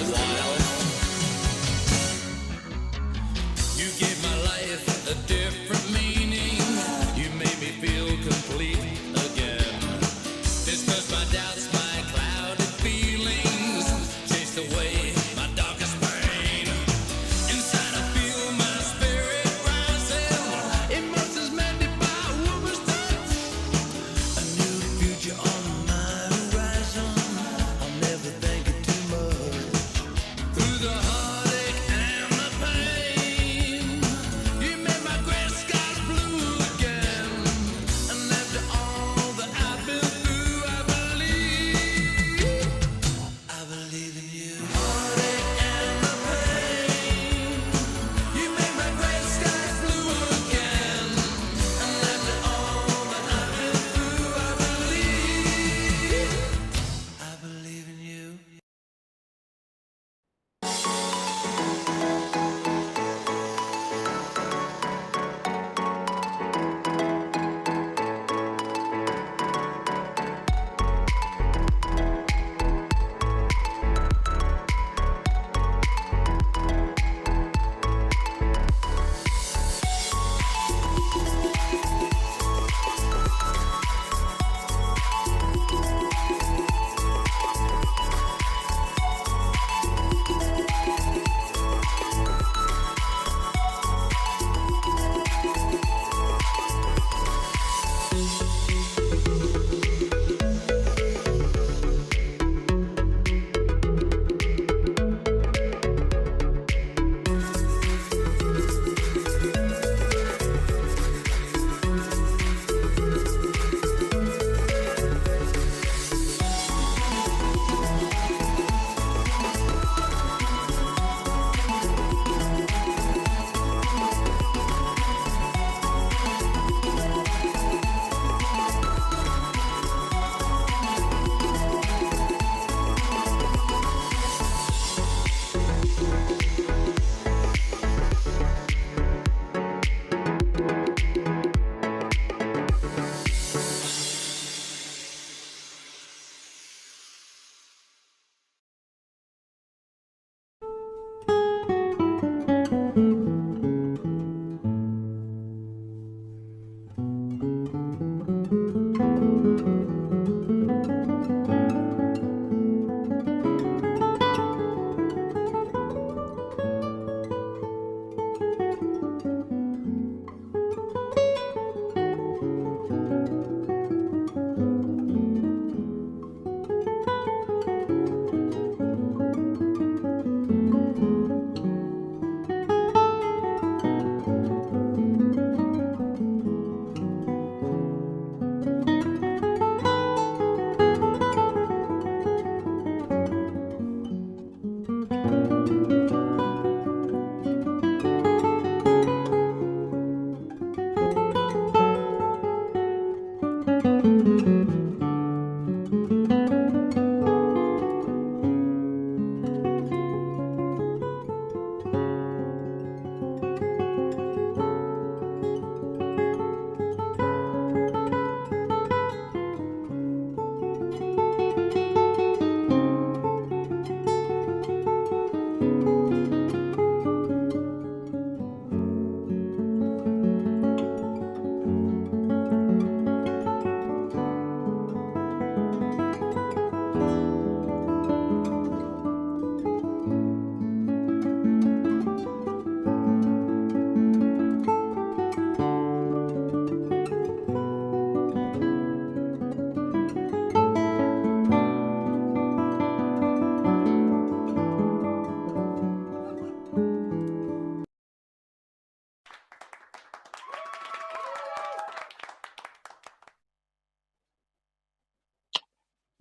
a while. You gave my life a different meaning. You made me feel complete again. Dispersed my doubts, my clouded feelings. Chased away my darkest pain. Inside I feel my spirit rising. Emotions mended by a woman's touch. A new future on my horizon. I'll never think it too much. Through the heartache and the pain, you made my gray skies blue again. And after all that I've been through, I believe in you. Heartache and the pain, you made my gray skies blue again. And after all that I've been through, I believe in you.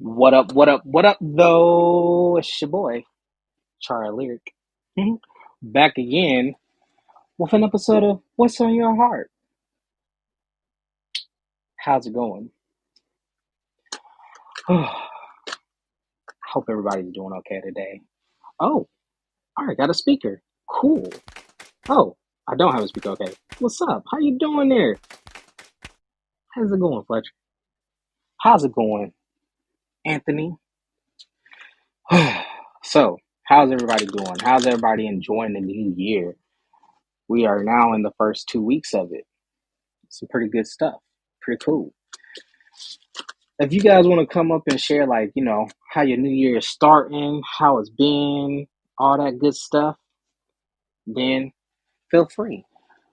What up, what up, what up, though? It's your boy, Charlie Lyric. Back again with an episode of What's on Your Heart? How's it going? Hope everybody's doing okay today. Oh, all right, got a speaker. Cool. Oh, I don't have a speaker. Okay. What's up? How you doing there? How's it going, Fletcher? How's it going, Anthony? So, How's everybody doing? How's everybody enjoying the new year? We are now in the first 2 weeks of it. Some pretty good stuff. Pretty cool. If you guys want to come up and share, like, how your new year is starting, how it's been, all that good stuff, then feel free.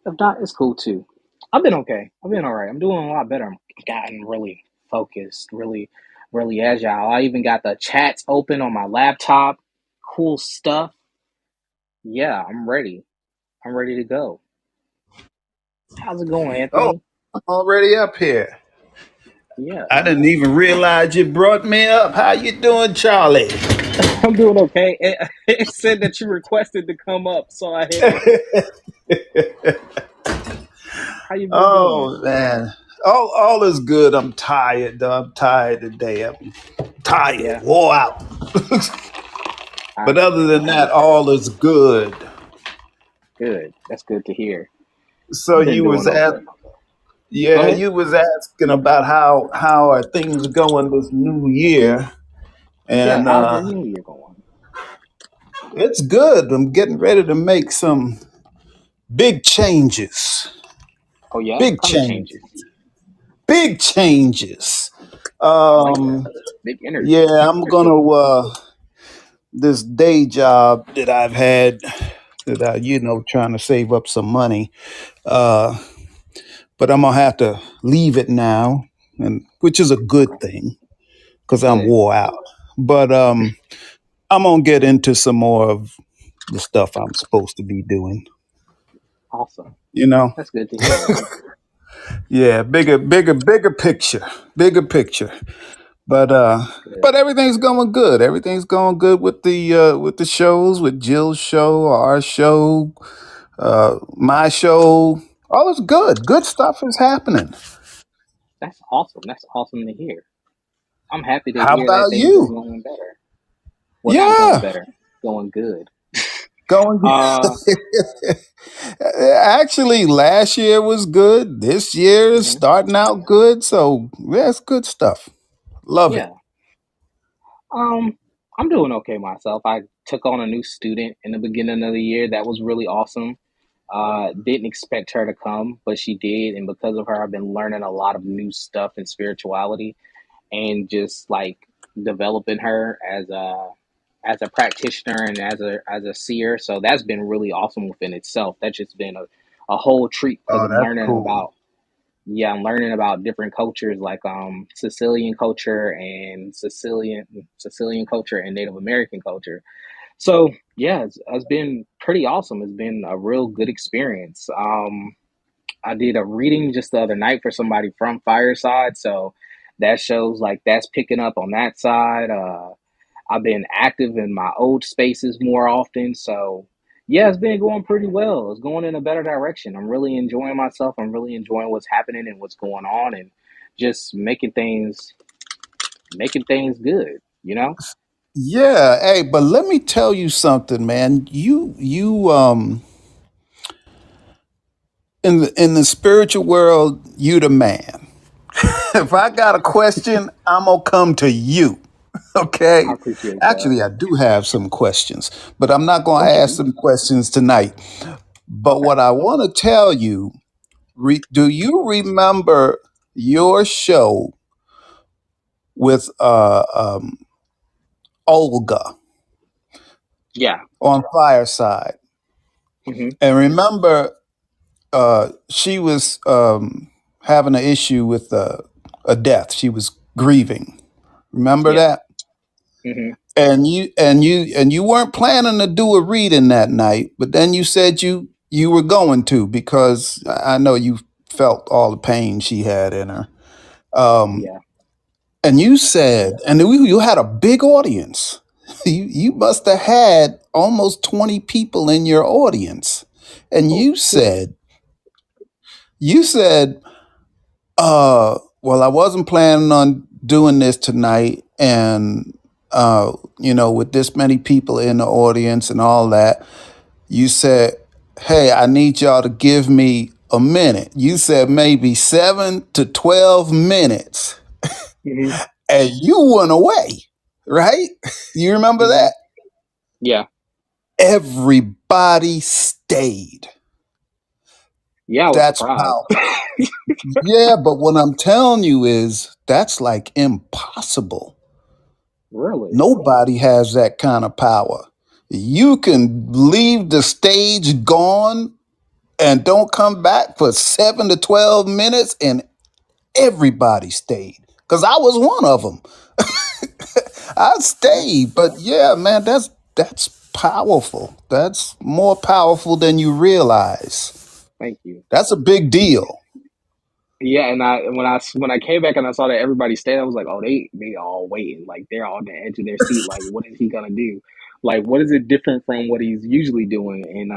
If not, it's cool too. I've been okay. I've been all right. I'm doing a lot better. I've gotten really focused, really, really agile. I even got the chats open on my laptop. Cool stuff. Yeah, I'm ready. I'm ready to go. How's it going, Oh, Anthony? I'm already up here. Yeah, I didn't even realize you brought me up. How you doing, Charlie? I'm doing okay. It said that you requested to come up, so I hit it. How you been doing? Oh man, all is good. I'm tired though. I'm tired today. I'm tired, Yeah, wore out. I But other than I that, understand. all is good. Good. That's good to hear. So I've been you doing was at okay. Go yeah, ahead. you was asking about how are things going this new year, Yeah, and how's your new year going? it's good. I'm getting ready to make some big changes. Oh yeah, what Big kind of changes. changes? Big changes. I like that. Um, Big energy. yeah, I'm gonna this day job that I've had that trying to save up some money. Uh, but I'm gonna have to leave it now, and which is a good Okay. thing because I'm Good. wore out. But I'm gonna get into some more of the stuff I'm supposed to be doing. Awesome. You know, That's good to hear. yeah, bigger picture, bigger picture. But Good. everything's going good. Everything's going good with the shows, with Jill's show, our show, my show. All is good. Good stuff is happening. That's awesome. That's awesome to hear. I'm happy to How hear that about things are you? going better. Well, not going Yeah, better, going good. going. Uh, Actually, last year was good. This year is mhm. starting out good. So that's good stuff. Love it. Yeah. Um, I'm doing okay myself. I took on a new student in the beginning of the year. That was really awesome. Didn't expect her to come, but she did, and because of her, I've been learning a lot of new stuff in spirituality and just like developing her as a practitioner and as a seer. So that's been really awesome within itself. That's just been a whole treat because Oh, that's cool. I'm learning about different cultures like Sicilian culture and Sicilian culture and Native American culture. So yeah, it's been pretty awesome. It's been a real good experience. I did a reading just the other night for somebody from Fireside, so that shows like that's picking up on that side. I've been active in my old spaces more often, so yeah, it's been going pretty well. It's going in a better direction. I'm really enjoying myself. I'm really enjoying what's happening and what's going on, and just making things good. You know? Yeah. Hey, but let me tell you something, man. You in the spiritual world, you the man. If I got a question, I'm gonna come to you. I Okay. appreciate that. Actually, I do have some questions, but I'm not gonna Okay, ask some questions tonight. But okay, what I want to tell you, do you remember your show with Olga yeah, on Fireside? hmm And remember, she was having an issue with a death. She was grieving. Remember yeah, that? hmm And you weren't planning to do a reading that night, but then you said you were going to because I know you felt all the pain she had in her. Um, yeah. and you said, and you had a big audience. You must have had almost 20 people in your audience, and Oh, you said, well, I wasn't planning on doing this tonight, and with this many people in the audience and all that, you said, "Hey, I need y'all to give me a minute." You said maybe 7 to 12 minutes, hmm and you went away, right? You remember hmm that? yeah. Everybody stayed. Yeah, I was That's surprised. powerful. Yeah, but what I'm telling you is that's like impossible. Really? Nobody has that kind of power. You can leave the stage gone and don't come back for 7 to 12 minutes, and everybody stayed. Because I was one of them. I That's stayed, but yeah, man, that's powerful. That's more powerful than you realize. Thank you. That's a big deal. Yeah, and when I came back and I saw that everybody stayed, I was like, oh, they all waiting, like they're on the edge of their seat, like what is he gonna do? Like what is it different from what he's usually doing? And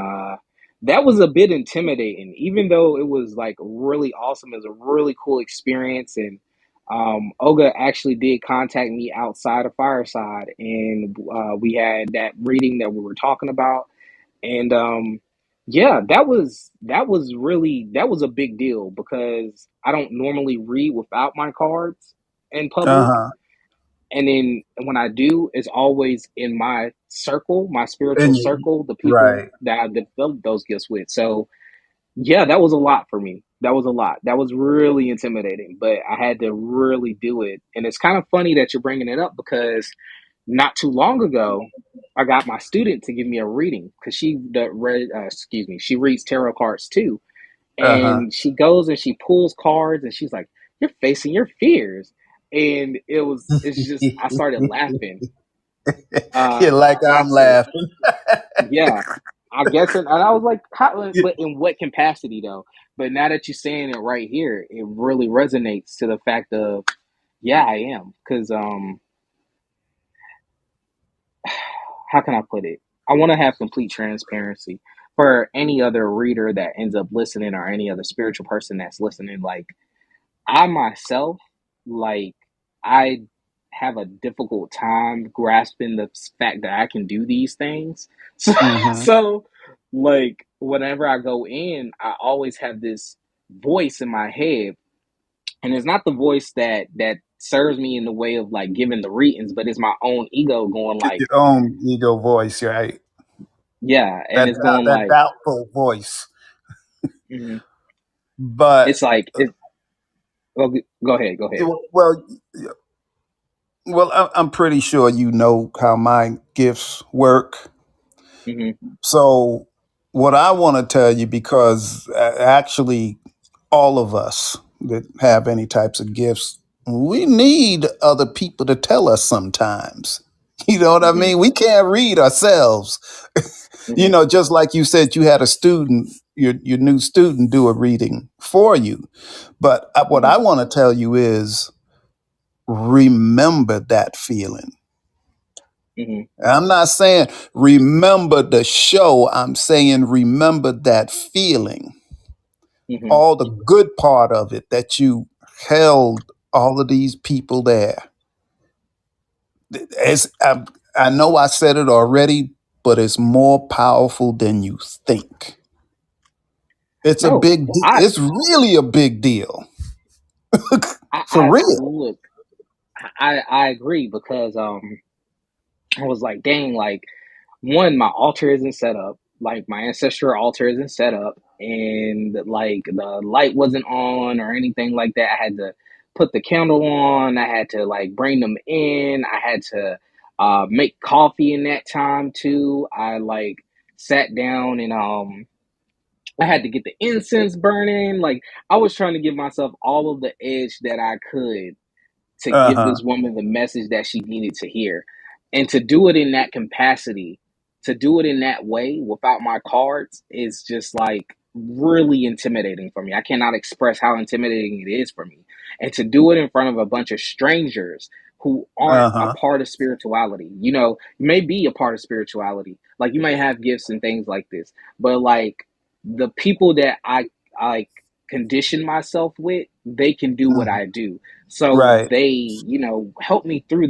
that was a bit intimidating, even though it was like really awesome. It was a really cool experience, and Olga actually did contact me outside of Fireside, and we had that reading that we were talking about, and yeah, that was a big deal because I don't normally read without my cards in Uh public. huh. And then when I do, it's always in my circle, my spiritual And you, circle, the people right. that I developed those gifts with. So yeah, that was a lot for me. That was a lot. That was really intimidating, but I had to really do it. And it's kind of funny that you're bringing it up because not too long ago, I got my student to give me a reading because she reads tarot cards too, Uh huh. and she goes and she pulls cards and she's like, "You're facing your fears," and it's just I started laughing. You're like I I'm said, laughing. "Yeah." I guess, and I was like, How, but in what capacity though? But now that you're saying it right here, it really resonates to the fact of, yeah, I am. Because how can I put it? I want to have complete transparency for any other reader that ends up listening or any other spiritual person that's listening. Like, I myself, like, I have a difficult time grasping the fact that I can do these things. So, Hmm. so like, whenever I go in, I always have this voice in my head, and it's not the voice that serves me in the way of like giving the readings, but it's my own ego going like, Your own ego voice, right? yeah, and That it's going that like, doubtful voice. mhm. But It's like it. Go, go ahead, go ahead. well, I'm pretty sure you know how my gifts work. Hmm. So, what I want to tell you, because actually, all of us that have any types of gifts, we need other people to tell us sometimes. You know what I Hmm. mean? We can't read ourselves. Hmm. Just like you said, you had a student, your new student, do a reading for you. But what Hmm. I want to tell you is remember that feeling. Hmm. I'm not saying remember the show. I'm saying remember that feeling, Hmm. all the good part of it that you held all of these people there. I know I said it already, but it's more powerful than you think. It's a No, it's really a big deal. For I real. look, I agree because I was like, dang, like one, my altar isn't set up, like my ancestral altar isn't set up, and like the light wasn't on or anything like that. I had to put the candle on. I had to like bring them in. I had to make coffee in that time too. I like sat down and I had to get the incense burning. Like I was trying to give myself all of the edge that I could to Uh give huh. this woman the message that she needed to hear. And to do it in that capacity, to do it in that way without my cards is just like really intimidating for me. I cannot express how intimidating it is for me. And to do it in front of a bunch of strangers who aren't Uh a huh. part of spirituality. You may be a part of spirituality. Like you may have gifts and things like this, but like the people that I like condition myself with, they can do what I do, so Right. they, helped me through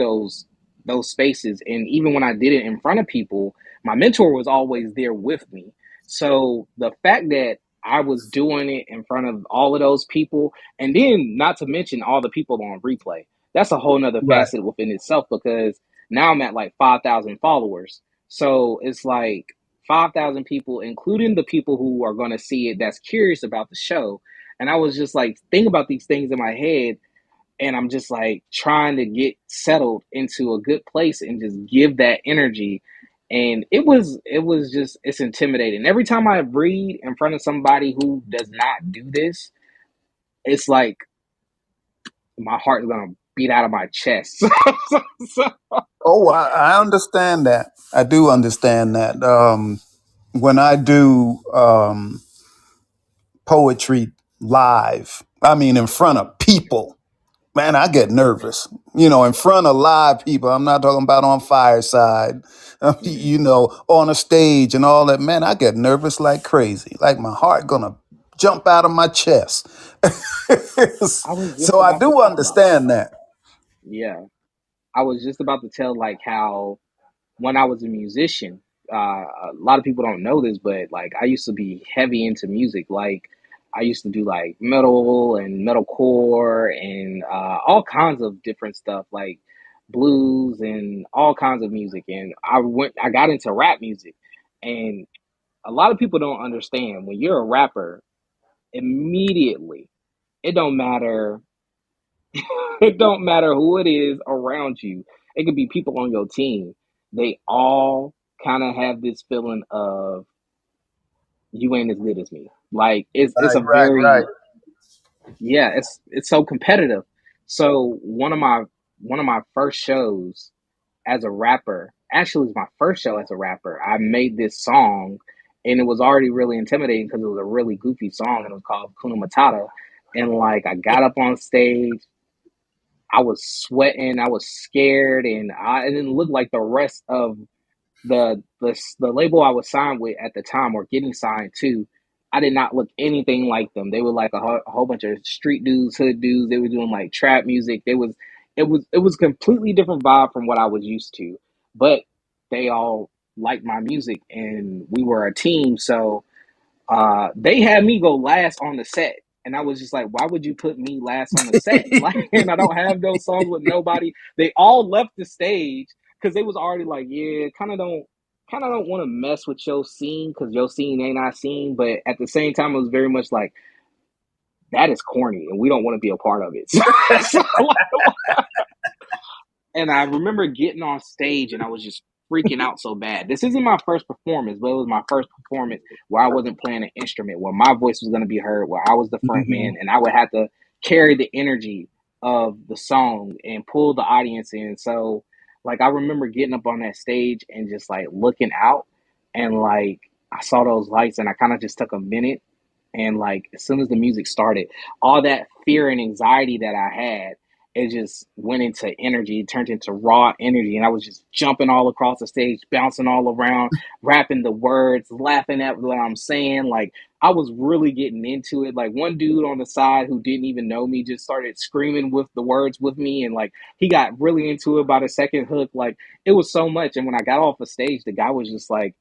those spaces. And even when I did it in front of people, my mentor was always there with me. So the fact that I was doing it in front of all of those people, and then not to mention all the people on replay, that's a whole nother Right. facet within itself because now I'm at like 5,000 followers. So it's like 5,000 people, including the people who are going to see it that's curious about the show. And I was just like, thinking about these things in my head, and I'm just like trying to get settled into a good place and just give that energy. And it was just, it's intimidating. Every time I read in front of somebody who does not do this, it's like my heart is gonna beat out of my chest. So, Oh, I understand that. I do understand that. When I do poetry live, I mean, in front of people, man, I get nervous. In front of live people. I'm not talking about on fireside, mhm. on a stage and all that. Man, I get nervous like crazy. Like my heart gonna jump out of my chest. I was just So I about to do talk about that. understand that. Yeah, I was just about to tell like how when I was a musician, a lot of people don't know this, but like I used to be heavy into music. Like I used to do like metal and metalcore and all kinds of different stuff, like blues and all kinds of music. And I got into rap music, and a lot of people don't understand when you're a rapper. Immediately, it don't matter. It don't matter who it is around you. It could be people on your team. They all kind of have this feeling of you ain't as good as me. Like it's Right, a right, right. very, yeah, it's so competitive. So one of my first shows as a rapper, actually it was my first show as a rapper. I made this song, and it was already really intimidating because it was a really goofy song, and it was called Kuna Matata. And like I got up on stage, I was sweating, I was scared, and I it didn't look like the rest of the label I was signed with at the time, or getting signed to. I did not look anything like them. They were like a whole bunch of street dudes, hood dudes. They were doing like trap music. It was completely different vibe from what I was used to. But they all liked my music, and we were a team. So they had me go last on the set, and I was just like, why would you put me last on the set? Like, and I don't have those songs with nobody. They all left the stage because they was already like, yeah, kind of don't want to mess with your scene because your scene ain't our scene. But at the same time, it was very much like that is corny, and we don't want to be a part of it. So, and I remember getting on stage, and I was just freaking out so bad. This isn't my first performance, but it was my first performance where I wasn't playing an instrument, where my voice was going to be heard, where I was the front Mhm. man, and I would have to carry the energy of the song and pull the audience in. So, like, I remember getting up on that stage and just like looking out, and like I saw those lights, and I kind of just took a minute, and like as soon as the music started, all that fear and anxiety that I had, it just went into energy, it turned into raw energy. And I was just jumping all across the stage, bouncing all around, rapping the words, laughing at what I'm saying. Like I was really getting into it. Like one dude on the side who didn't even know me just started screaming with the words with me. And like he got really into it by the second hook. Like it was so much. And when I got off the stage, the guy was just like,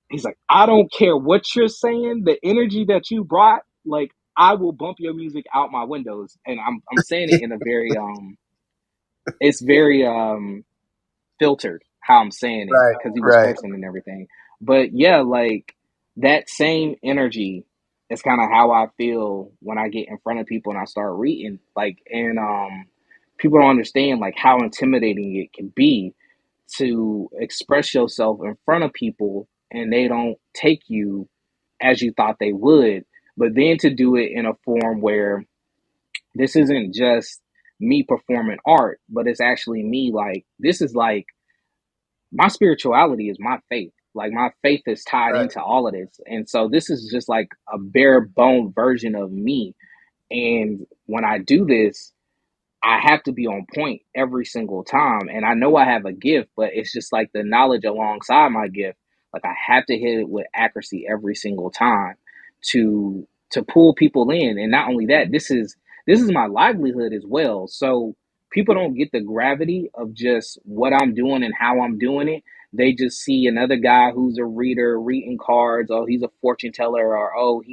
he's like, I don't care what you're saying, the energy that you brought, like I will bump your music out my windows. And I'm saying it in a very it's very filtered how I'm saying it Right, because he was right. cursing and everything. But yeah, like that same energy is kind of how I feel when I get in front of people and I start reading. Like, and people don't understand like how intimidating it can be to express yourself in front of people, and they don't take you as you thought they would. But then to do it in a form where this isn't just me performing art, but it's actually me, like this is like my spirituality is my faith. Like my faith is tied Right. into all of this. And so this is just like a bare bone version of me. And when I do this, I have to be on point every single time. And I know I have a gift, but it's just like the knowledge alongside my gift. Like I have to hit it with accuracy every single time to pull people in. And not only that, this is my livelihood as well. So people don't get the gravity of just what I'm doing and how I'm doing it. They just see another guy who's a reader reading cards. Oh, he's a fortune teller, or oh,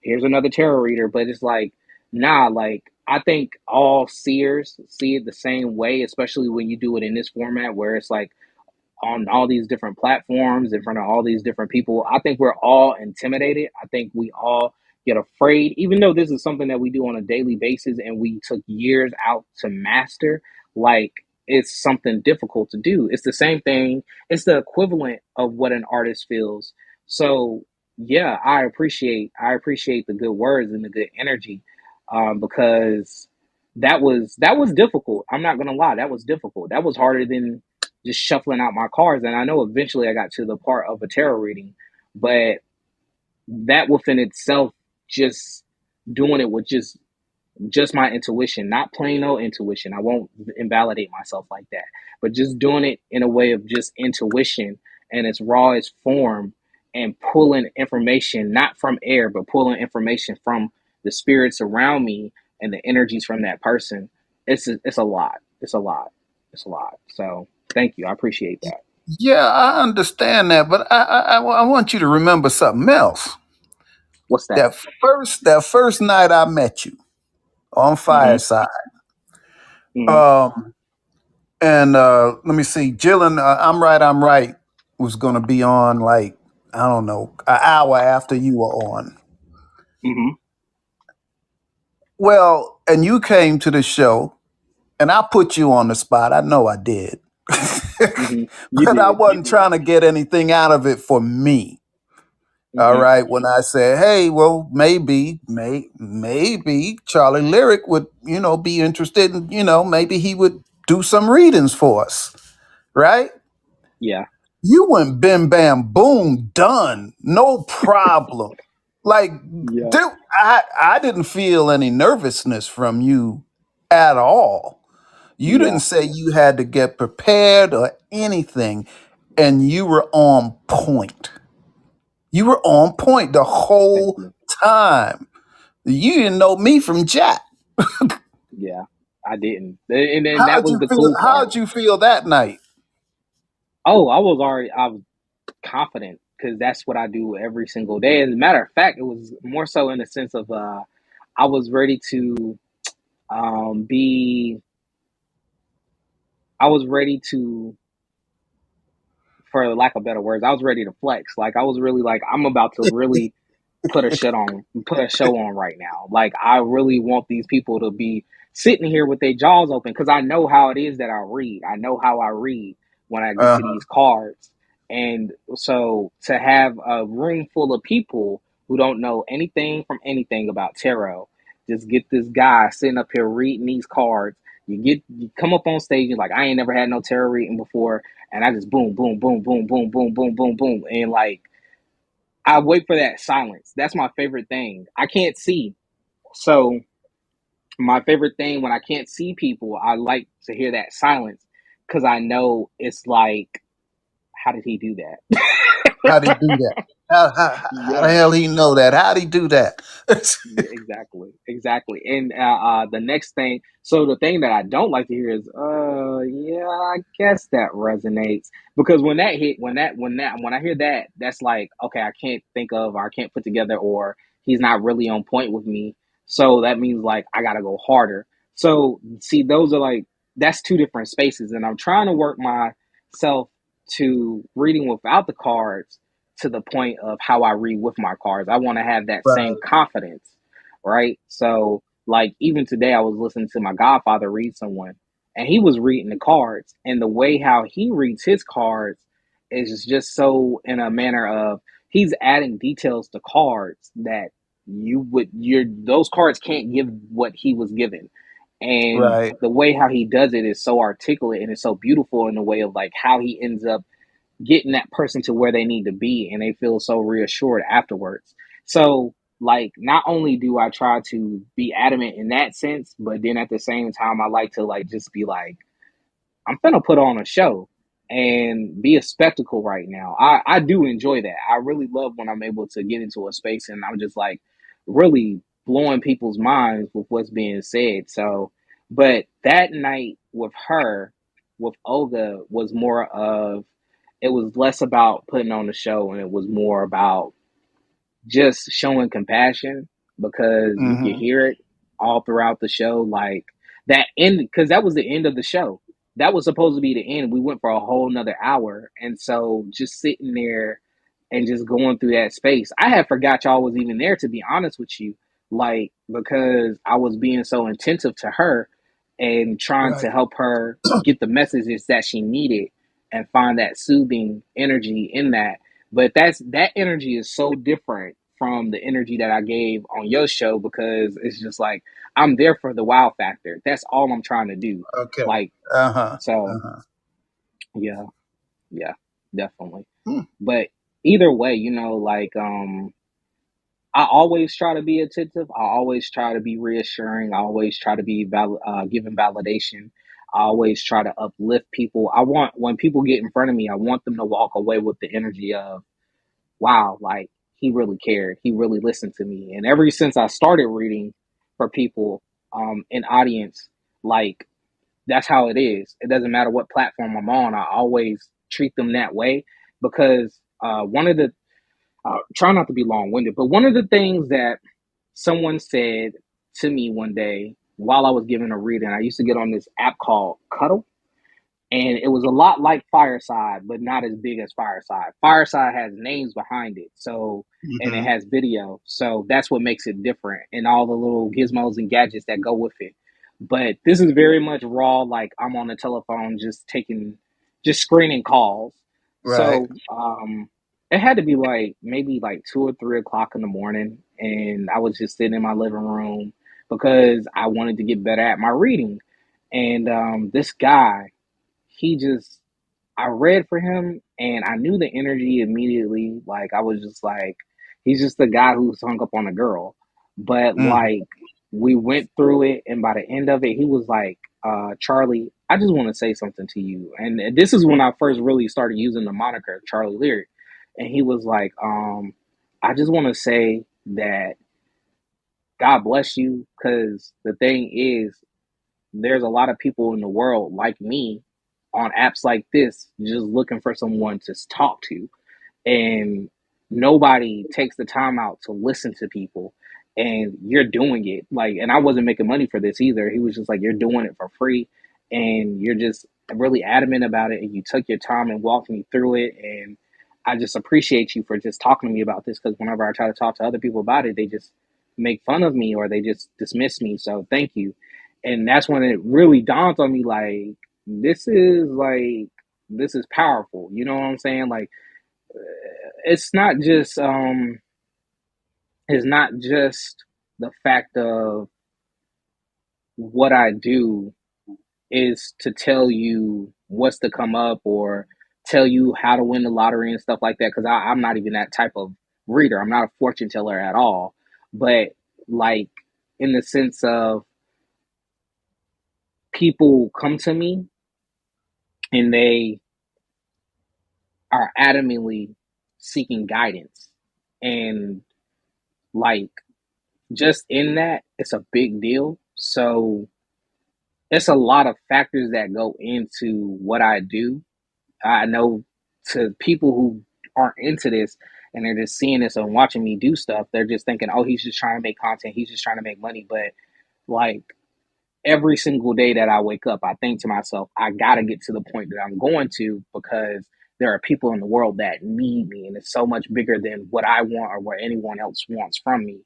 here's another tarot reader. But it's like, nah, like I think all seers see it the same way, especially when you do it in this format where it's like on all these different platforms in front of all these different people. I think we're all intimidated. I think we all get afraid, even though this is something that we do on a daily basis and we took years out to master. Like, it's something difficult to do. It's the same thing. It's the equivalent of what an artist feels. So yeah, I appreciate the good words and the good energy, because that was difficult. I'm not gonna lie, that was difficult. That was harder than just shuffling out my cards. And I know eventually I got to the part of a tarot reading, but that within itself, just doing it with just my intuition, not plain old intuition. I won't invalidate myself like that, but just doing it in a way of just intuition and its rawest form, and pulling information not from air, but pulling information from the spirits around me and the energies from that person. It's a lot. It's a lot. It's a lot. So thank you. I appreciate that. Yeah, I understand that, but I want you to remember something else. What's that? That first night I met you on Mm-hmm. Fireside, Mm-hmm. um, and let me see, Jillian, I'm right, was going to be on like I don't know an hour after you were on. Mm-hmm. Well, and you came to the show, and I put you on the spot. I know I did, Mm-hmm. You but I did. You wasn't did. trying to get anything out of it for me. All Mm-hmm. right. When I said, hey, well, maybe Charlie Lyric would, be interested in, maybe he would do some readings for us. Right? Yeah. You went bim bam boom, done. No problem. Like, Yeah. dude, I didn't feel any nervousness from you at all. You didn't Yeah. say you had to get prepared or anything, and you were on point. You were on point the Thank whole you. time. You didn't know me from Jack. Yeah. I didn't. And then that was the cool part. How'd you feel that night? Oh, I was confident because that's what I do every single day. As a matter of fact, it was more so in the sense of I was ready to be, I was ready to, for lack of better words, I was ready to flex. Like, I was really like, I'm about to really put a show on right now. Like, I really want these people to be sitting here with their jaws open, because I know how it is that I read. I know how I read when I get Uh, to these cards. And so to have a room full of people who don't know anything from anything about tarot, just get this guy sitting up here reading these cards. You come up on stage and like, I ain't never had no tarot reading before, and I just boom, boom, boom, boom, boom, boom, boom, boom, boom, and like, I wait for that silence. That's my favorite thing. I can't see. So my favorite thing when I can't see people, I like to hear that silence, because I know it's like, how did he do that? how'd he do that? How the Yeah. hell he know that? How'd he do that? Yeah, exactly, exactly. And the next thing, so the thing that I don't like to hear is, yeah, I guess that resonates, because when I hear that, that's like, okay, I can't think of, or I can't put together, or he's not really on point with me. So that means like I gotta go harder. So see, those are like, that's two different spaces, and I'm trying to work myself to reading without the cards to the point of how I read with my cards. I want to have that same Right, confidence, right? So, like, even today, I was listening to my godfather read someone, and he was reading the cards, and the way how he reads his cards is just so in a manner of, he's adding details to cards that those cards can't give what he was given. And right, the way how he does it is so articulate, and it's so beautiful in the way of like how he ends up getting that person to where they need to be, and they feel so reassured afterwards. So like, not only do I try to be adamant in that sense, but then at the same time I like to like just be like, I'm gonna put on a show and be a spectacle right now. I do enjoy that. I really love when I'm able to get into a space and I'm just like really blowing people's minds with what's being said. So, but that night with her, with Olga, was more of, it was less about putting on the show and it was more about just showing compassion, because you could hmm hear it all throughout the show. Like that end, because that was the end of the show. that was supposed to be the end. We went for a whole nother hour. And so just sitting there and just going through that space, I had forgot y'all was even there, to be honest with you. Like, because I was being so attentive to her and trying to Right. help her get the messages that she needed and find that soothing energy in that. But that energy is so different from the energy that I gave on your show, because it's just like I'm there for the wow factor. That's all I'm trying to do. Okay. Like, Uh-huh. so Uh-huh. yeah, yeah, definitely. Hmm. But either way, like I always try to be attentive. I always try to be reassuring. I always try to be giving validation. I always try to uplift people. I want, when people get in front of me, I want them to walk away with the energy of, wow, like he really cared. He really listened to me. And ever since I started reading for people in audience, like that's how it is. It doesn't matter what platform I'm on. I always treat them that way, because one of the try not to be long winded, but one of the things that someone said to me one day while I was giving a reading, I used to get on this app called Cuddle, and it was a lot like Fireside, but not as big as Fireside. Fireside has names behind it, so, and it Hmm. has video, so that's what makes it different, and all the little gizmos and gadgets that go with it. But this is very much raw, like I'm on the telephone just screening calls. Right. So it had to be like maybe like 2 or 3 o'clock in the morning, and I was just sitting in my living room because I wanted to get better at my reading. And this guy, he just, I read for him and I knew the energy immediately. Like I was just like, he's just the guy who's hung up on a girl. But Mm. like we went through it, and by the end of it, he was like, Charlie, I just want to say something to you. And this is when I first really started using the moniker Charlie Lyric. And he was like, I just want to say that God bless you, because the thing is, there's a lot of people in the world like me on apps like this just looking for someone to talk to, and nobody takes the time out to listen to people, and you're doing it like, and I wasn't making money for this either. He was just like, you're doing it for free, and you're just really adamant about it, and you took your time and walked me through it, and I just appreciate you for just talking to me about this, because whenever I try to talk to other people about it, they just make fun of me or they just dismiss me, so thank you. And that's when it really dawned on me, like, this is like, this is powerful, you know what I'm saying? Like, it's not just it's not just the fact of what I do is to tell you what's to come up or tell you how to win the lottery and stuff like that, because I'm not even that type of reader. I'm not a fortune teller at all. But like, in the sense of, people come to me and they are adamantly seeking guidance, and like, just in that, it's a big deal. So it's a lot of factors that go into what I do. I know, to people who aren't into this and they're just seeing this and watching me do stuff, they're just thinking, oh, he's just trying to make content, he's just trying to make money. But like, every single day that I wake up, I think to myself, I got to get to the point that I'm going to, because there are people in the world that need me, and it's so much bigger than what I want or what anyone else wants from me.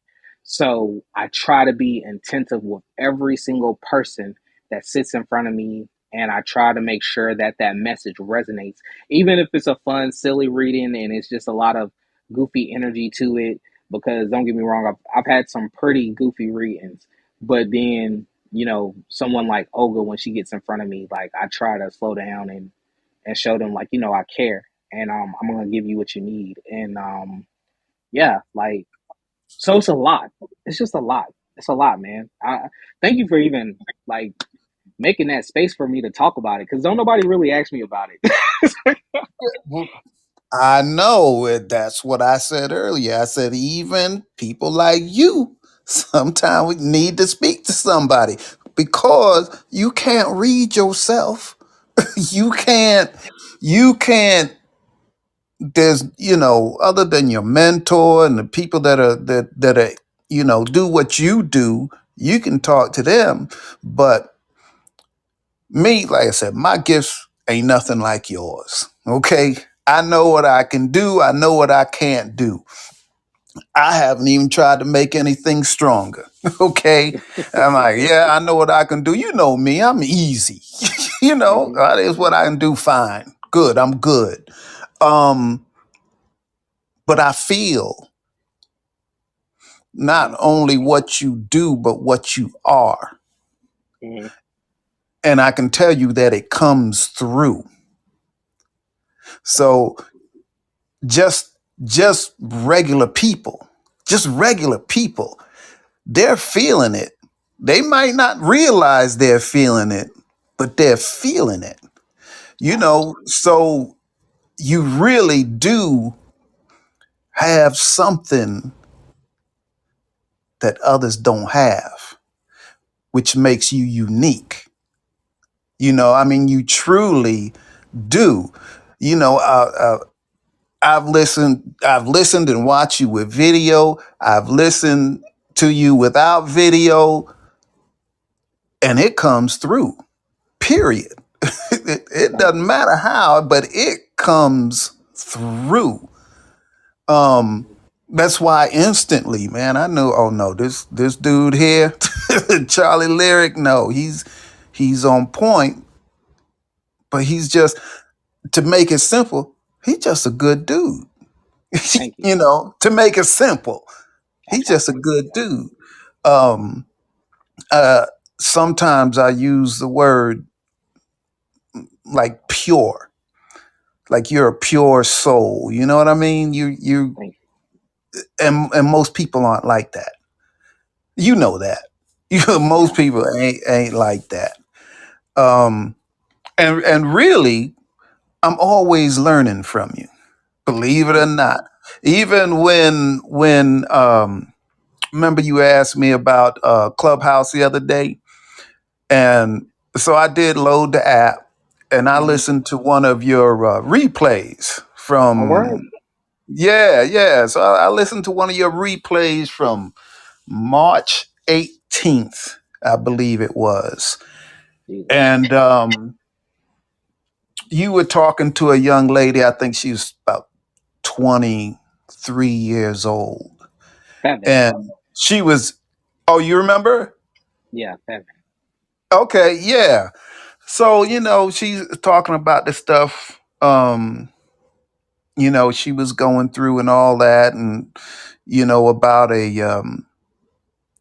So I try to be attentive with every single person that sits in front of me, and I try to make sure that that message resonates, even if it's a fun, silly reading and it's just a lot of goofy energy to it. Because don't get me wrong, I've had some pretty goofy readings, but then, someone like Olga, when she gets in front of me, like, I try to slow down and show them, like, I care, and I'm gonna give you what you need, and yeah, like, so it's a lot. It's just a lot. It's a lot, man. Thank you for even like making that space for me to talk about it, because don't nobody really ask me about it. I know it. That's what I said earlier. I said even people like you sometimes we need to speak to somebody because you can't read yourself. you can't. You can't. There's other than your mentor and the people that are do what you do. You can talk to them, but Me, like I said, my gifts ain't nothing like yours. Okay. I know what I can do. I know what I can't do. I haven't even tried to make anything stronger. Okay. I'm like, yeah, I know what I can do. You know me, I'm easy. Hmm. That is what I can do fine. Good. I'm good. Um, but I feel not only what you do, but what you are. Hmm. And I can tell you that it comes through. Right. So just just regular people, they're feeling it. They might not realize they're feeling it, but they're feeling it. So you really do have something that others don't have, which makes you unique. I mean, you truly do. You know, uh, uh, I've listened and watched you with video. I've listened to you without video, and it comes through. Period. It Thank doesn't you. matter how, but it comes through. Um, that's why instantly, man, I knew. Oh no, this dude here, Charlie Lyric. No, he's on point, but he's just to make it simple. He's just a good dude. Thank you. To make it simple, I he's just a appreciate good that. dude. Um, uh, Sometimes I use the word like pure, like you're a pure soul. You know what I mean? You Thank and most people aren't like that. You know that. you. Most Yeah. people ain't like that. Um, and really, I'm always learning from you. Believe it or Thank you. not. Even when remember you asked me about Clubhouse the other day, and so I did load the app, and I Hmm. listened to one of your replays Oh, word. from. Yeah, yeah. So I listened to one of your replays from March 18th, I believe it was. Jesus. And you were talking to a young lady, I think she was about 23 years old. Feather. And she was, oh, you remember? Yeah, feather. Okay, yeah. So, she's talking about the stuff, she was going through and all that, and, about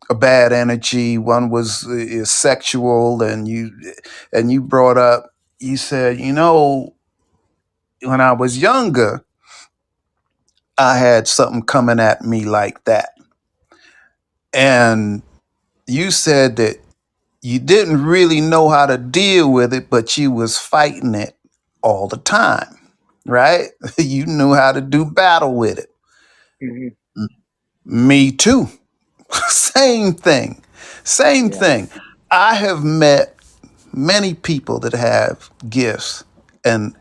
a bad energy. One was is sexual, and you brought up. You said, when I was younger, I had something coming at me like that, and you said that you didn't really know how to deal with it, but you was fighting it all the time, right? You knew how to do battle with it. Hmm. Me too. Same thing. Same Yeah. thing. I have met many people that have gifts and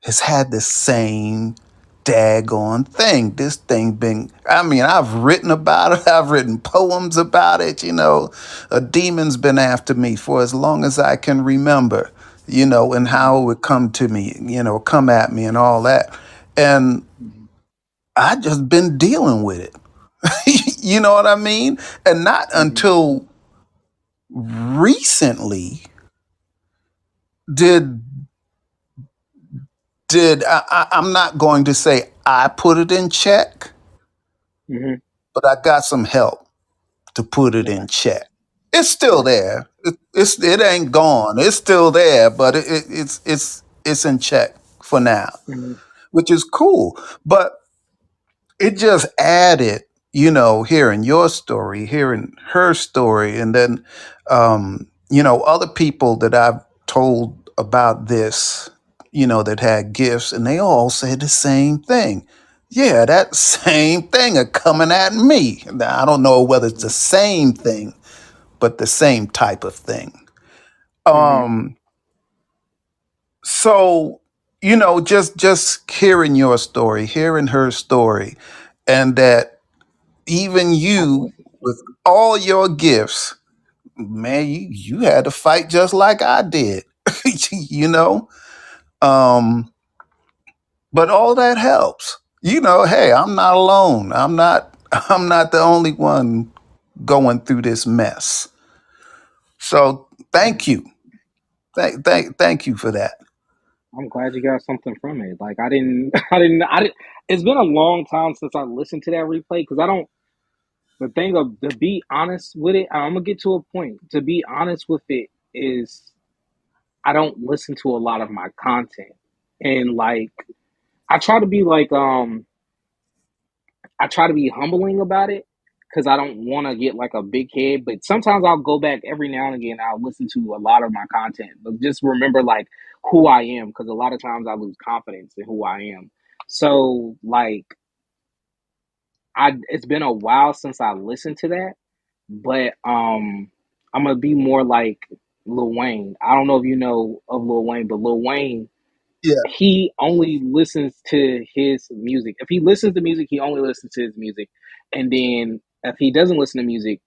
has had the same daggone thing. This thing been, I mean, I've written about it, I've written poems about it, A demon's been after me for as long as I can remember, and Hmm. how it would come to me, come at me and all that. And Hmm. I just been dealing with it. You know what I mean? And not Hmm. until recently did I'm not going to say I put it in check, Hmm. but I got some help to put it Okay. in check. It's still Okay. there. It ain't gone. It's still there, but it's in check for now, Hmm. which is cool. But it just added, hearing your story, hearing her story, and then other people that I've told about this, that had gifts, and they all said the same thing. Yeah, that same thing are coming at me. Now, I don't know whether it's the Hmm. same thing, but the same type of thing. Hmm. Um, so just hearing your story, hearing her story, and that even you Absolutely. with all your gifts, man, you had to fight just like I did. you know. Um, but all that helps. Hey, I'm not alone. I'm not the only one going through this mess. So thank you. Thank you for that. I'm glad you got something from it. Like I didn't, I didn't. It's been a long time since I listened to that replay because I don't. The thing of to be honest with it, I'm gonna get to a point. To be honest with it is, I don't listen to a lot of my content, and like I try to be like I try to be humbling about it because I don't want to get like a big head. But sometimes I'll go back every now and again. I'll listen to a lot of my content, but just remember like who I am because a lot of times I lose confidence in who I am. So like it's been a while since I listened to that, but I'm gonna be more like Lil Wayne. I don't know if you know of Lil Wayne, but Lil Wayne, Yeah. he only listens to his music. If he listens to music, he only listens to his music. And then if he doesn't listen to music,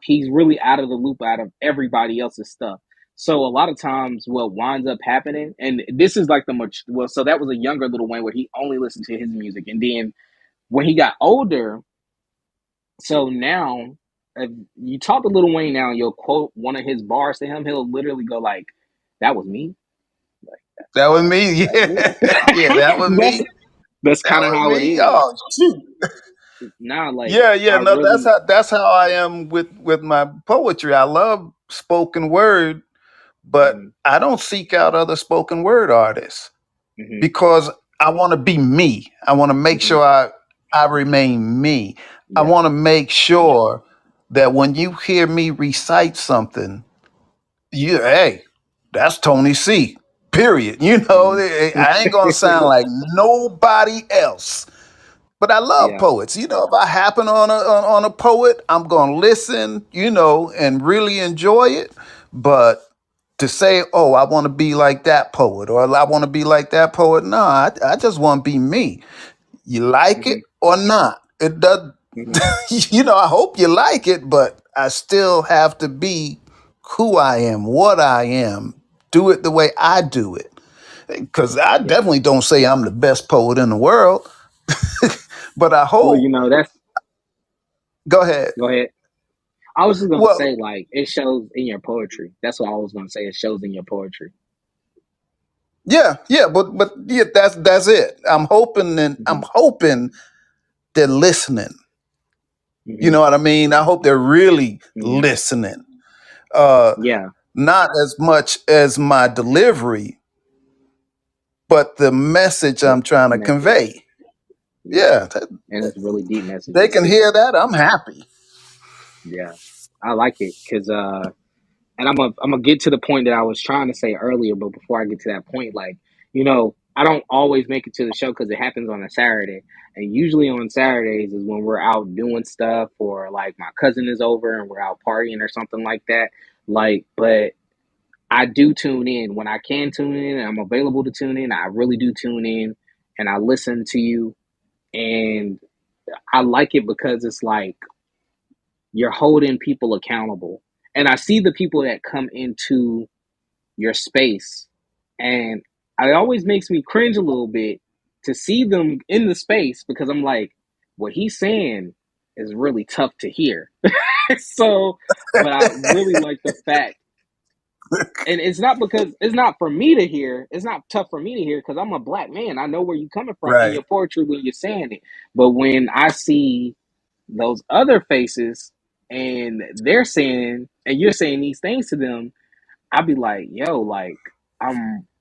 he's really out of the loop out of everybody else's stuff. So a lot of times what winds up happening, and this is like so that was a younger Little Wayne where he only listened to his music. And then when he got older, so now if you talk to Little Wayne now, you'll quote one of his bars to him, he'll literally go like, "That was me." Like That was me. that's me. Yeah. Yeah, that was that's me. that's That kind of was how it me. is Oh shoot. now. Like Yeah, yeah, I no, really, that's how I am with my poetry. I love spoken word, but mm-hmm, I don't seek out other spoken word artists mm-hmm, because I want to be me. I want to make mm-hmm, sure I remain me. I yeah, want to make sure that when you hear me recite something, hey, that's Tony C. Period. mm-hmm. I ain't gonna sound like nobody else. But I love Yeah, poets. If I happen on a poet, I'm gonna listen, and really enjoy it. But to say, oh, I want to be like that poet, or I want to be like that poet, no, I just want to be me. You like mm-hmm, it or not? It does. mm-hmm, I hope you like it, but I still have to be who I am, what I am, do it the way I do it. Because I yeah. definitely don't say I'm the best poet in the world, but I Well, hope. that's Go ahead. go ahead. I was just gonna Well, say like it shows in your poetry. That's what I was gonna say. It shows in your poetry. yeah, yeah, but yeah, that's it. I'm Mm-hmm, hoping they're listening. You mm-hmm, know what I mean? I hope they're really mm-hmm. listening. Uh, Yeah, Not as much as my delivery, but the message the I'm trying to message. convey. Yeah, Yeah, and it's really deep they messages can too. hear that. I'm happy. Yeah, I like it because and I'm gonna get to the point that I was trying to say earlier, but before I get to that point, like I don't always make it to the show because it happens on a Saturday, and usually on Saturdays is when we're out doing stuff, or like my cousin is over and we're out partying or something like that. Like, but I do tune in when I can tune in, and I'm available to tune in. I really do tune in, and I listen to you, and I like it because it's like you're holding people accountable. And I see the people that come into your space, and it always makes me cringe a little bit to see them in the space because I'm like, what he's saying is really tough to hear. So, but I really like the fact, and it's not because it's not for me to hear. It's not tough for me to hear because I'm a black man. I know where you're coming from in Right. your poetry when you're saying it. But when I see those other faces and they're saying and you're saying these things to them, I'd be like, yo, like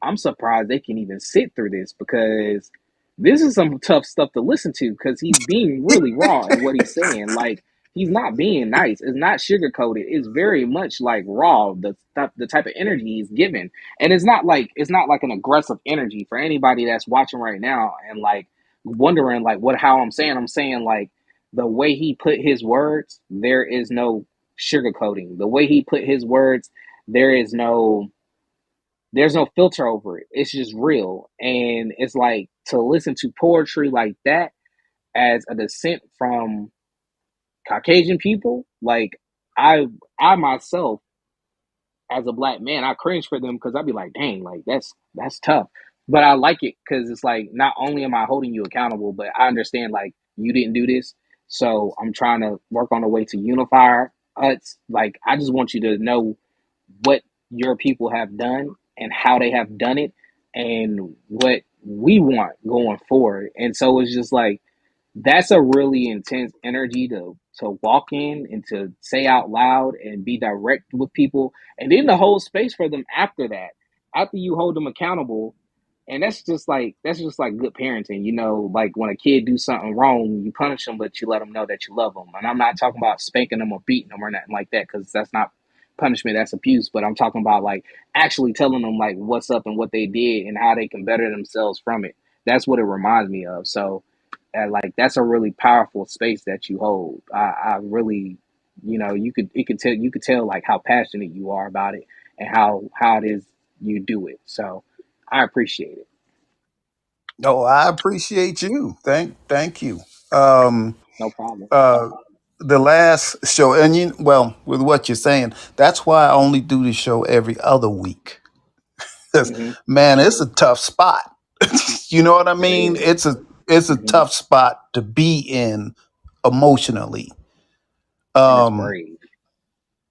I'm surprised they can even sit through this because this is some tough stuff to listen to because he's being really raw in what he's saying. Like he's not being nice. It's not sugar coated. It's very much like raw. The type of energy he's giving, and it's not like an aggressive energy for anybody that's watching right now and like wondering like what how I'm saying. I'm saying like the way he put his words, there is no sugarcoating. The way he put his words, there is there's no filter over it. It's just real. And it's like to listen to poetry like that as a descent from Caucasian people, like I I myself as a black man, I cringe for them because I'd be like, dang, like that's tough. But I like it because it's like not only am I holding you accountable, but I understand like you didn't do this, so I'm trying to work on a way to unify us. Like I just want you to know what your people have done and how they have done it and what we want going forward. And so it's just like that's a really intense energy to walk in and to say out loud and be direct with people and then to hold space for them after that, after you hold them accountable. And that's just like good parenting, like when a kid do something wrong, you punish them but you let them know that you love them. And I'm not talking about spanking them or beating them or nothing like that, because that's not punishment, that's abuse. But I'm talking about like actually telling them like what's up and what they did and how they can better themselves from it. That's what it reminds me of. So like that's a really powerful space that you hold. I really, you could tell like how passionate you are about it and how it is you do it. So I appreciate it. Oh, I appreciate you. Thank you. Um, No problem. uh, the last show, and well, with what you're saying, that's why I only do the show every other week. 'Cause, Hmm. man, it's a tough spot. You know what I It mean? is. It's a Hmm. tough spot to be in emotionally. And it's Um, brave.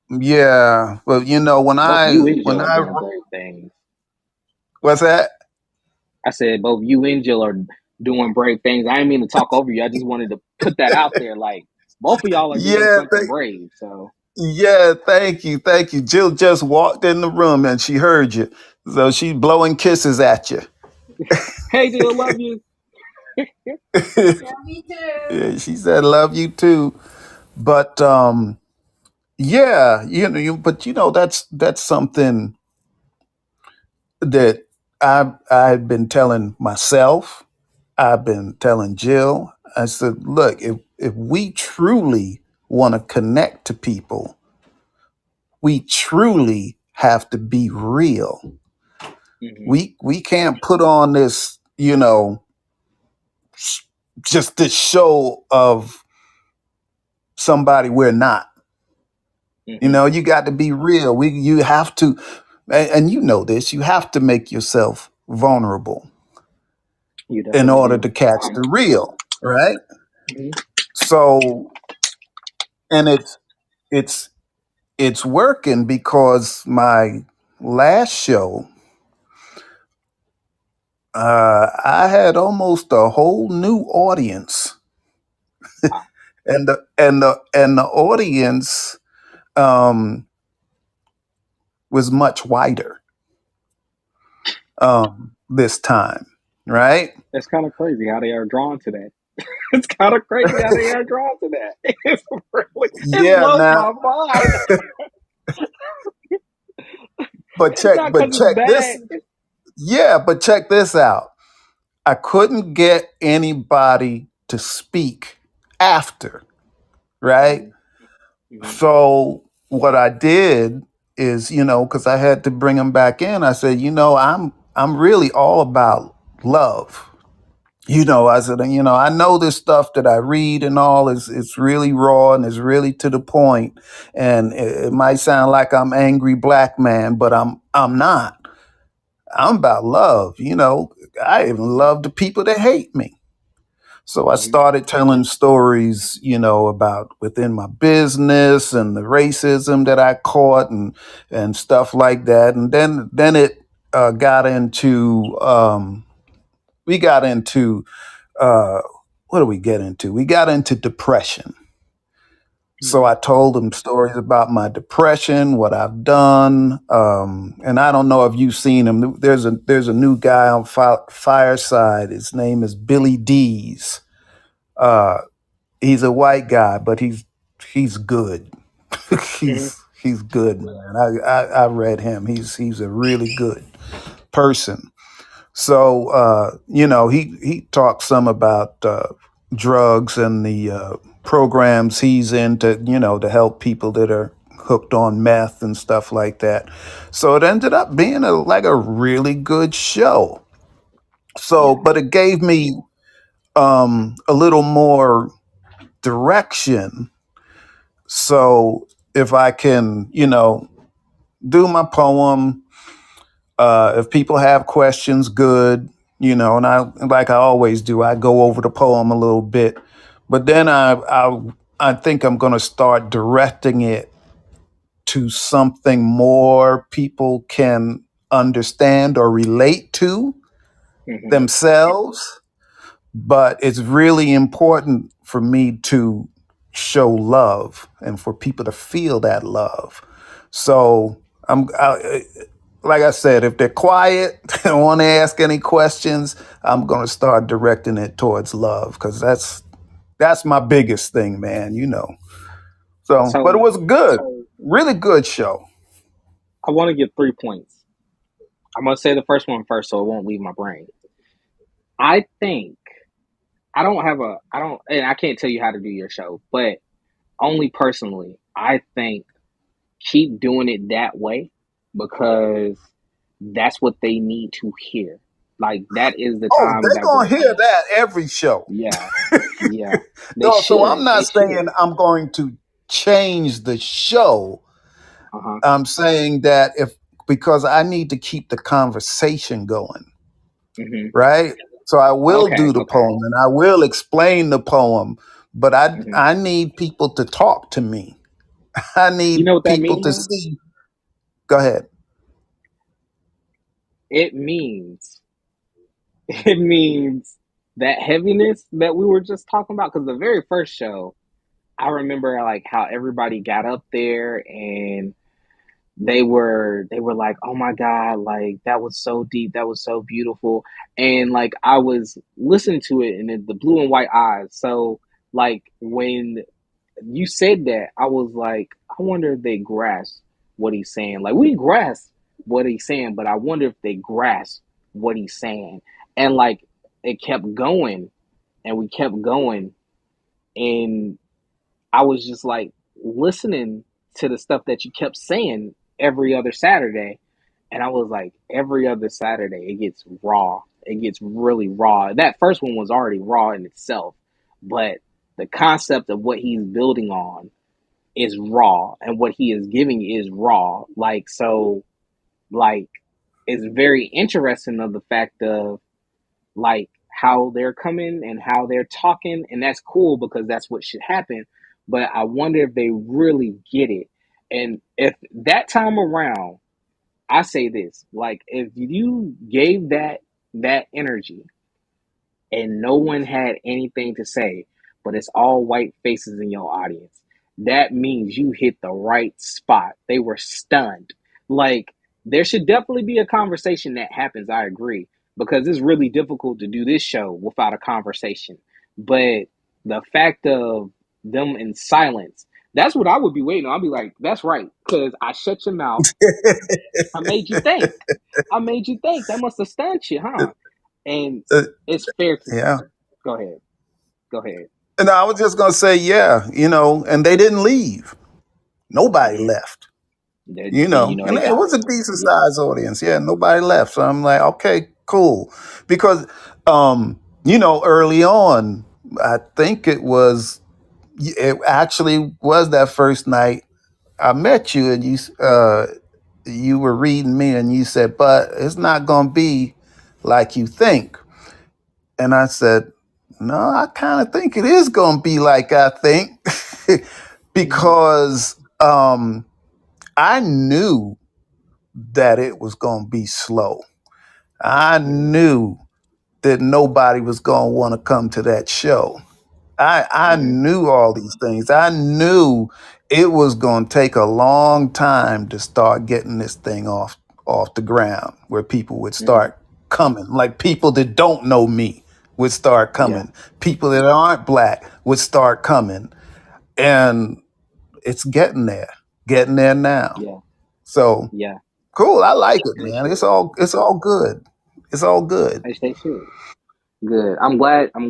yeah, well, when Both I you and when Jill are I doing brave things. what's that? I said both you and Jill are doing brave things. I didn't mean to talk over you. I just wanted to put that out there. Like both of y'all are doing Yeah, something brave. So yeah, thank you. Jill just walked in the room and she heard you, so she's blowing kisses at you. hey Jill, love you. Yeah, she said, "Love you too." But yeah, but that's something that I've been telling myself. I've been telling Jill. I said, "Look, if we truly want to connect to people, we truly have to be real. Hmm. We can't put on this, just this show of somebody we're not. Hmm. You got to be real. You have to, and you know this. You have to make yourself vulnerable You in definitely order do. to catch the real, right? Hmm. So, and it's it's working because my last show, I had almost a whole new audience, Wow, and the audience um, was much wider this time, right? that's kind of crazy how they are drawn to that. It's kind of crazy how they are drawn to that. It Yeah, blows now, my mind. but It's check, not but because it's check bad. this. Yeah, but check this out. I couldn't get anybody to speak after, right? Hmm. Hmm. So what I did is, because I had to bring them back in, I said, I'm really all about love. I said, I know this stuff that I read and all is it's really raw and it's really to the point, and it might sound like I'm angry black man, but I'm not. I'm about love. I even love the people that hate me. So I Hmm. started telling stories, about within my business and the racism that I caught and stuff like that. And then it got into we got into uh, what do we get into? We got into depression. So Hmm. I told them stories about my depression, what I've done, and I don't know if you've seen him. There's a new guy on Fireside. His name is Billy Dees. Uh, he's a white guy, but he's good. Hmm. He's good, man. I read him. He's a really good person. So he talks some about drugs and the programs he's in to help people that are hooked on meth and stuff like that. So it ended up being like a really good show. So, Yeah. but it gave me a little more direction. So if I can, do my poem. If people have questions, good, and I always do, I go over the poem a little bit, but then I think I'm going to start directing it to something more people can understand or relate to Hmm. themselves. But it's really important for me to show love and for people to feel that love. So like I said, if they're quiet and want to ask any questions, I'm going to start directing it towards love because that's my biggest thing, man. So, but it So was good, really good show. I want to give 3 points. I'm gonna say the first one first, so it won't leave my brain. I think I don't, and I can't tell you how to do your show, but only personally, I think keep doing it that way because that's what they need to hear. Like that is the Oh, times they're that we're gonna hear in. that every show. Yeah, yeah, they No, so I'm should, not they should. saying I'm going to change the show. Uh huh. I'm saying that if because I need to keep the conversation going, Hmm. right? So I will Okay, do the okay. poem and I will explain the poem, but I Hmm. I need people to talk to me. I You need know what that people to means? see. Go ahead. It means it means that heaviness that we were just talking about. Because the very first show, I remember like how everybody got up there and they were like, "Oh my god, like that was so deep, that was so beautiful." And like I was listening to it and the blue and white eyes. So like when you said that, I was like, I wonder if they grasp what he's saying. Like we grasp what he's saying, but I wonder if they grasp what he's saying. And like it kept going and we kept going and I was just like listening to the stuff that you kept saying every other Saturday. And I was like, every other Saturday, it gets raw. It gets really raw. That first one was already raw in itself, but the concept of what he's building on is raw, and what he is giving is raw. Like, so, like, it's very interesting of the fact of like how they're coming and how they're talking, and that's cool because that's what should happen. But I wonder if they really get it, and if that time around, I say this: like if you gave that energy and no one had anything to say, but it's all white faces in your audience, that means you hit the right spot. They were stunned. Like, there should definitely be a conversation that happens. I agree. Because it's really difficult to do this show without a conversation. But the fact of them in silence, that's what I would be waiting on. I'll be like, that's right. Because I shut your mouth. I made you think. I made you think. That must have stunned you, huh? And Uh, it's fair to yeah. go ahead. Go ahead. And I was just gonna say, yeah, and they didn't leave. Nobody Hmm. left. Then you know And they it got was it. a decent Yeah. sized audience. Yeah, nobody left. So I'm like, okay, cool. Because early on, I think it actually was that first night I met you and you were reading me and you said, but it's not gonna be like you think. And I said, no, I kind of think it is gonna be like I think. Hmm. because I knew that it was going to be slow. I Hmm. knew that nobody was going to want to come to that show. I Hmm. knew all these things. I knew it was going to take a long time to start getting this thing off the ground where people would Hmm. start coming. Like people that don't know me would start Yeah. coming. People that aren't black would start coming. And it's getting there now. Yeah. So Yeah. cool. I like it, As they man. It's should. all it's all good. It's all good. As they should. Good. I'm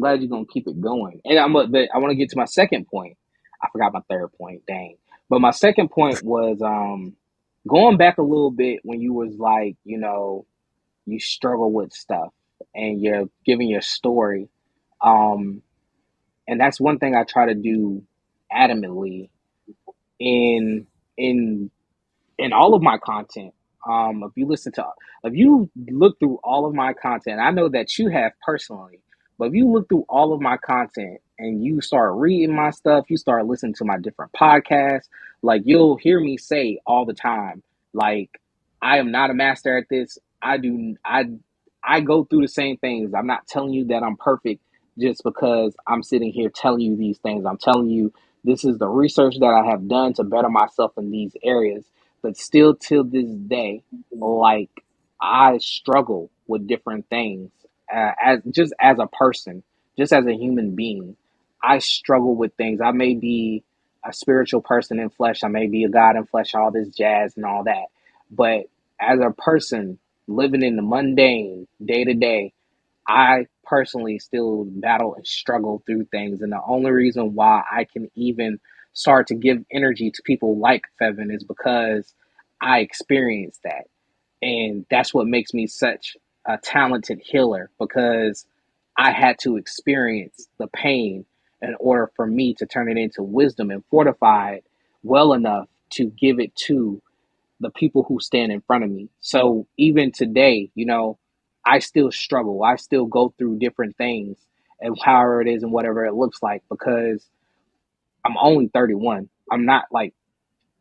glad you're gonna keep it going. And but I want to get to my second point. I forgot my third point. Dang. But my second point was going back a little bit when you was like, you struggle with stuff and you're giving your story. Um, and that's one thing I try to do adamantly in in in all of my content, if you listen to, if you look through all of my content, I know that you have personally, but if you look through all of my content and you start reading my stuff, you start listening to my different podcasts, like you'll hear me say all the time, like, I am not a master at this. I go through the same things. I'm not telling you that I'm perfect just because I'm sitting here telling you these things. I'm telling you this is the research that I have done to better myself in these areas. But still, till this day, like, I struggle with different things, as just as a person, just as a human being. I struggle with things. I may be a spiritual person in flesh. I may be a God in flesh. All this jazz and all that. But as a person living in the mundane day to day, I personally still battle and struggle through things. And the only reason why I can even start to give energy to people like Fevin is because I experienced that. And that's what makes me such a talented healer, because I had to experience the pain in order for me to turn it into wisdom and fortify it well enough to give it to the people who stand in front of me. So even today, I still struggle. I still go through different things, and however it is and whatever it looks like, because I'm only 31. I'm not like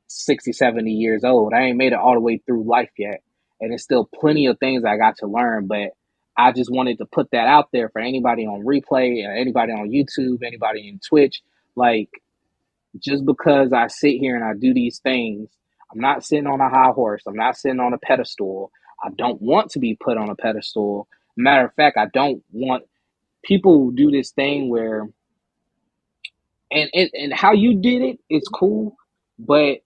60, 70 years old. I ain't made it all the way through life yet. And there's still plenty of things I got to learn, but I just wanted to put that out there for anybody on replay and anybody on YouTube, anybody in Twitch. Like, just because I sit here and I do these things, I'm not sitting on a high horse. I'm not sitting on a pedestal. I don't want to be put on a pedestal. Matter of fact, I don't want people do this thing where, and how you did it is cool, but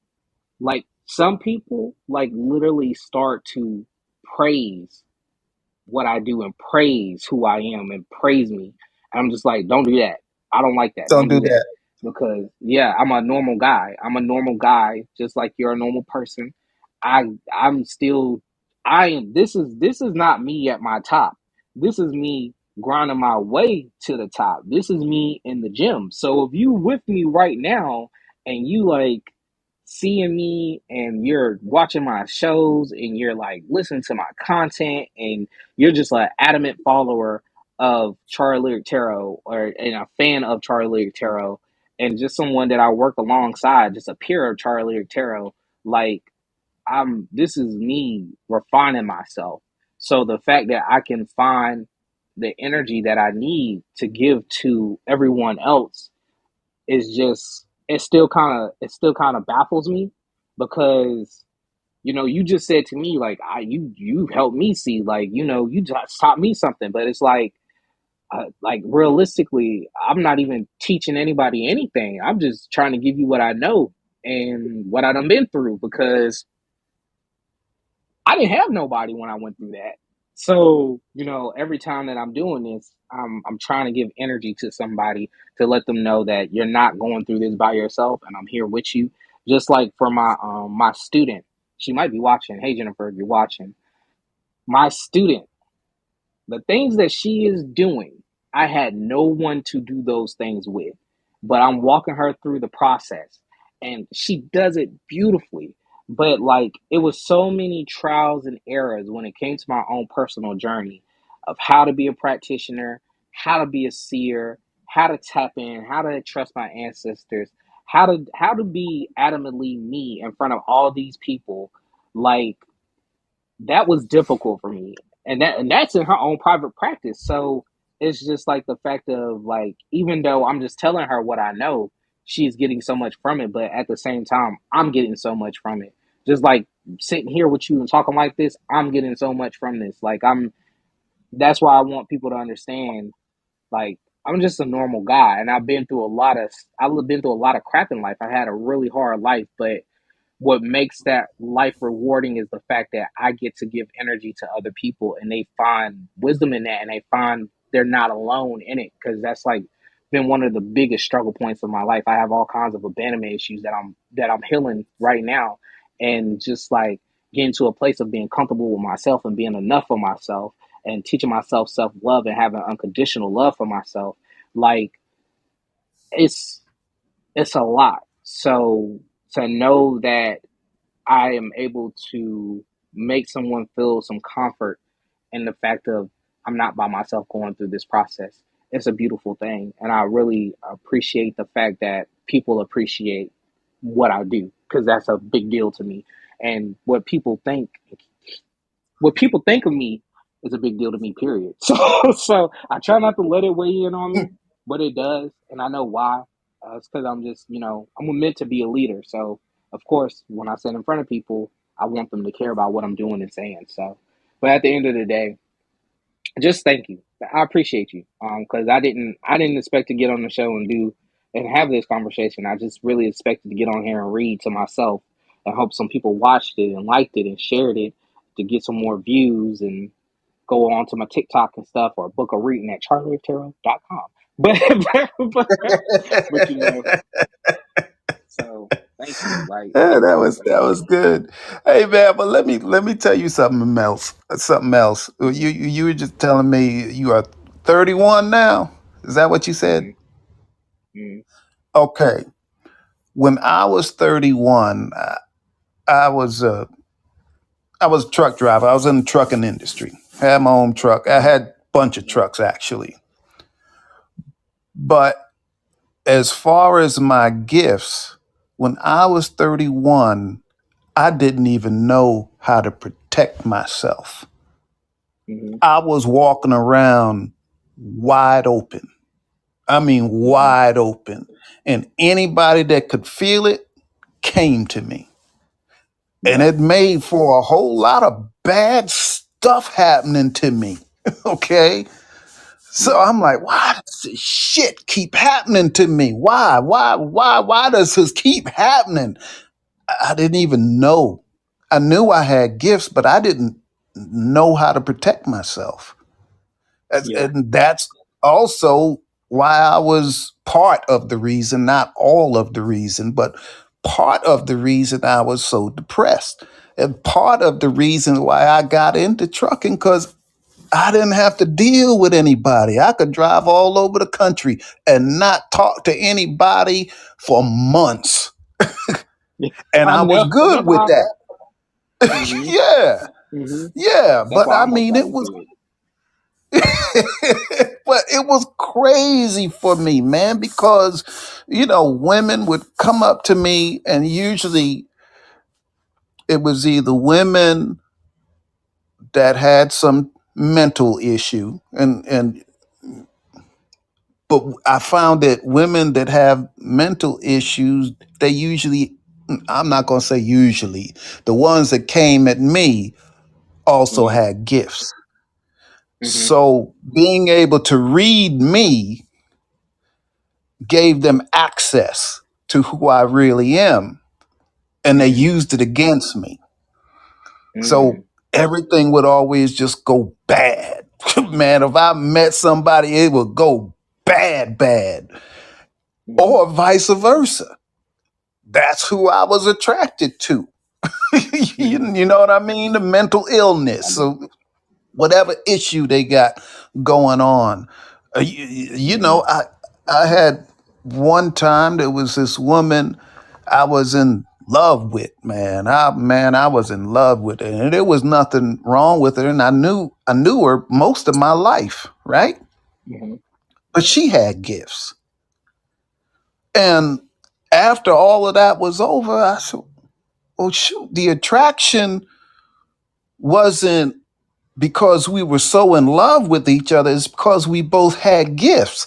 like some people like literally start to praise what I do and praise who I am and praise me. And I'm just like, don't do that. I don't like that. Don't Don't do do that. that. Because yeah, I'm a normal guy. I'm a normal guy, just like you're a normal person. I I'm still I am this is not me at my top. This is me grinding my way to the top. This is me in the gym. So if you with me right now and you like seeing me and you're watching my shows and you're like listening to my content and you're just like adamant follower of Charlie Lyric Tarot, or and a fan of Charlie Lyric Tarot, and just someone that I work alongside, just a peer of Charlie Lyric Tarot, like, this is me refining myself. So the fact that I can find the energy that I need to give to everyone else is just, it still kind of baffles me, because you just said to me, like, you helped me see, like, you just taught me something, but it's like realistically, I'm not even teaching anybody anything. I'm just trying to give you what I know and what I done been through, because I didn't have nobody when I went through that. So, every time that I'm doing this, I'm trying to give energy to somebody to let them know that you're not going through this by yourself, and I'm here with you. Just like for my student, she might be watching. Hey Jennifer, if you're watching, my student, the things that she is doing, I had no one to do those things with, but I'm walking her through the process, and she does it beautifully. But like, it was so many trials and errors when it came to my own personal journey of how to be a practitioner, how to be a seer, how to tap in, how to trust my ancestors, how to be adamantly me in front of all these people. Like, that was difficult for me, and that's in her own private practice. So it's just like the fact of, like, even though I'm just telling her what I know, she's getting so much from it, but at the same time I'm getting so much from it. Just like sitting here with you and talking like this, I'm getting so much from this. Like, that's why I want people to understand, like, I'm just a normal guy, and I've been through a lot of crap in life. I had a really hard life, but what makes that life rewarding is the fact that I get to give energy to other people, and they find wisdom in that, and they find they're not alone in it, because that's like been one of the biggest struggle points of my life. I have all kinds of abandonment issues that I'm healing right now, and just like getting to a place of being comfortable with myself and being enough for myself and teaching myself self-love and having unconditional love for myself. Like, it's it's a lot. So to know that I am able to make someone feel some comfort in the fact of I'm not by myself going through this process. It's a beautiful thing, and I really appreciate the fact that people appreciate what I do because that's a big deal to me. And what people think of me is a big deal to me. Period. So I try not to let it weigh in on me, but it does, and I know why. It's because I'm just I'm meant to be a leader. So of course, when I sit in front of people, I want them to care about what I'm doing and saying. So, but at the end of the day, just thank you. I appreciate you. Because I didn't expect to get on the show and do and have this conversation. I just really expected to get on here and read to myself and hope some people watched it and liked it and shared it to get some more views and go on to my TikTok and stuff or book a reading at CharlieLyricTarot.com. But but so thank you. Like Yeah, that like was that was good. Hey man, but let me tell you something else. Something else. You were just telling me you are 31 now. Is that what you said? mm-hmm, mm-hmm, Okay. When I was 31, I was a I was a truck driver. I was in the trucking industry. I had my own truck. I mm-hmm, had a bunch of trucks actually. But as far as my gifts, when I was 31, I didn't even know how to protect myself. mm-hmm, I was walking around wide open. I mean, mm-hmm, wide open. And anybody that could feel it came to me. And yeah, it made for a whole lot of bad stuff happening to me. Okay. So yeah, I'm like, why does this shit keep happening to me? Why does this keep happening? I didn't even know. I knew I had gifts, but I didn't know how to protect myself. yeah, And that's also why I was part of the reason, not all of the reason, but part of the reason I was so depressed. And part of the reason why I got into trucking, because I didn't have to deal with anybody. I could drive all over the country and not talk to anybody for months. yeah. And I I was know. good That's with how. that. Mm-hmm, Yeah. mm-hmm. Yeah. That's But why I I almost mean, got it was into it. but it was crazy for me, man, because women would come up to me, and usually it was either women that had some mental issue, and but I found that women that have mental issues, they usually, I'm not going to say usually, the ones that came at me also Mm-hmm, had gifts. mm-hmm, So being able to read me gave them access to who I really am, and they mm-hmm, used it against me. mm-hmm, So everything would always just go bad. Man, if I met somebody, it would go bad, bad, mm-hmm. or vice versa. That's who I was attracted to. Mm-hmm. You know what I mean? The mental illness. I do. So whatever issue they got going on. You Mm-hmm, know, I had one time there was this woman I was in love with, man. I was in love with her, and there was nothing wrong with her, and I knew her most of my life, right? mm-hmm, But she had gifts, and after all of that was over, I said, "Oh shoot, the attraction wasn't." Because we were so in love with each other, it's because we both had gifts.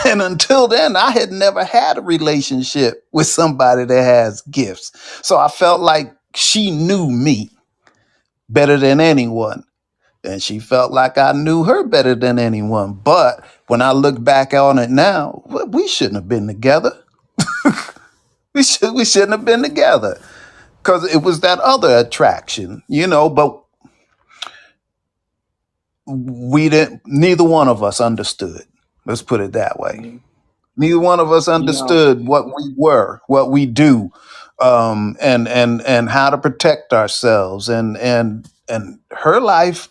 And until then, I had never had a relationship with somebody that has gifts. So I felt like she knew me better than anyone. And she felt like I knew her better than anyone. But when I look back on it now, we shouldn't have been together. We shouldn't have been together because it was that other attraction, but we didn't, neither one of us understood. Let's put it that way. mm-hmm. Neither one of us You know, understood what we were, what we do, and how to protect ourselves. And her life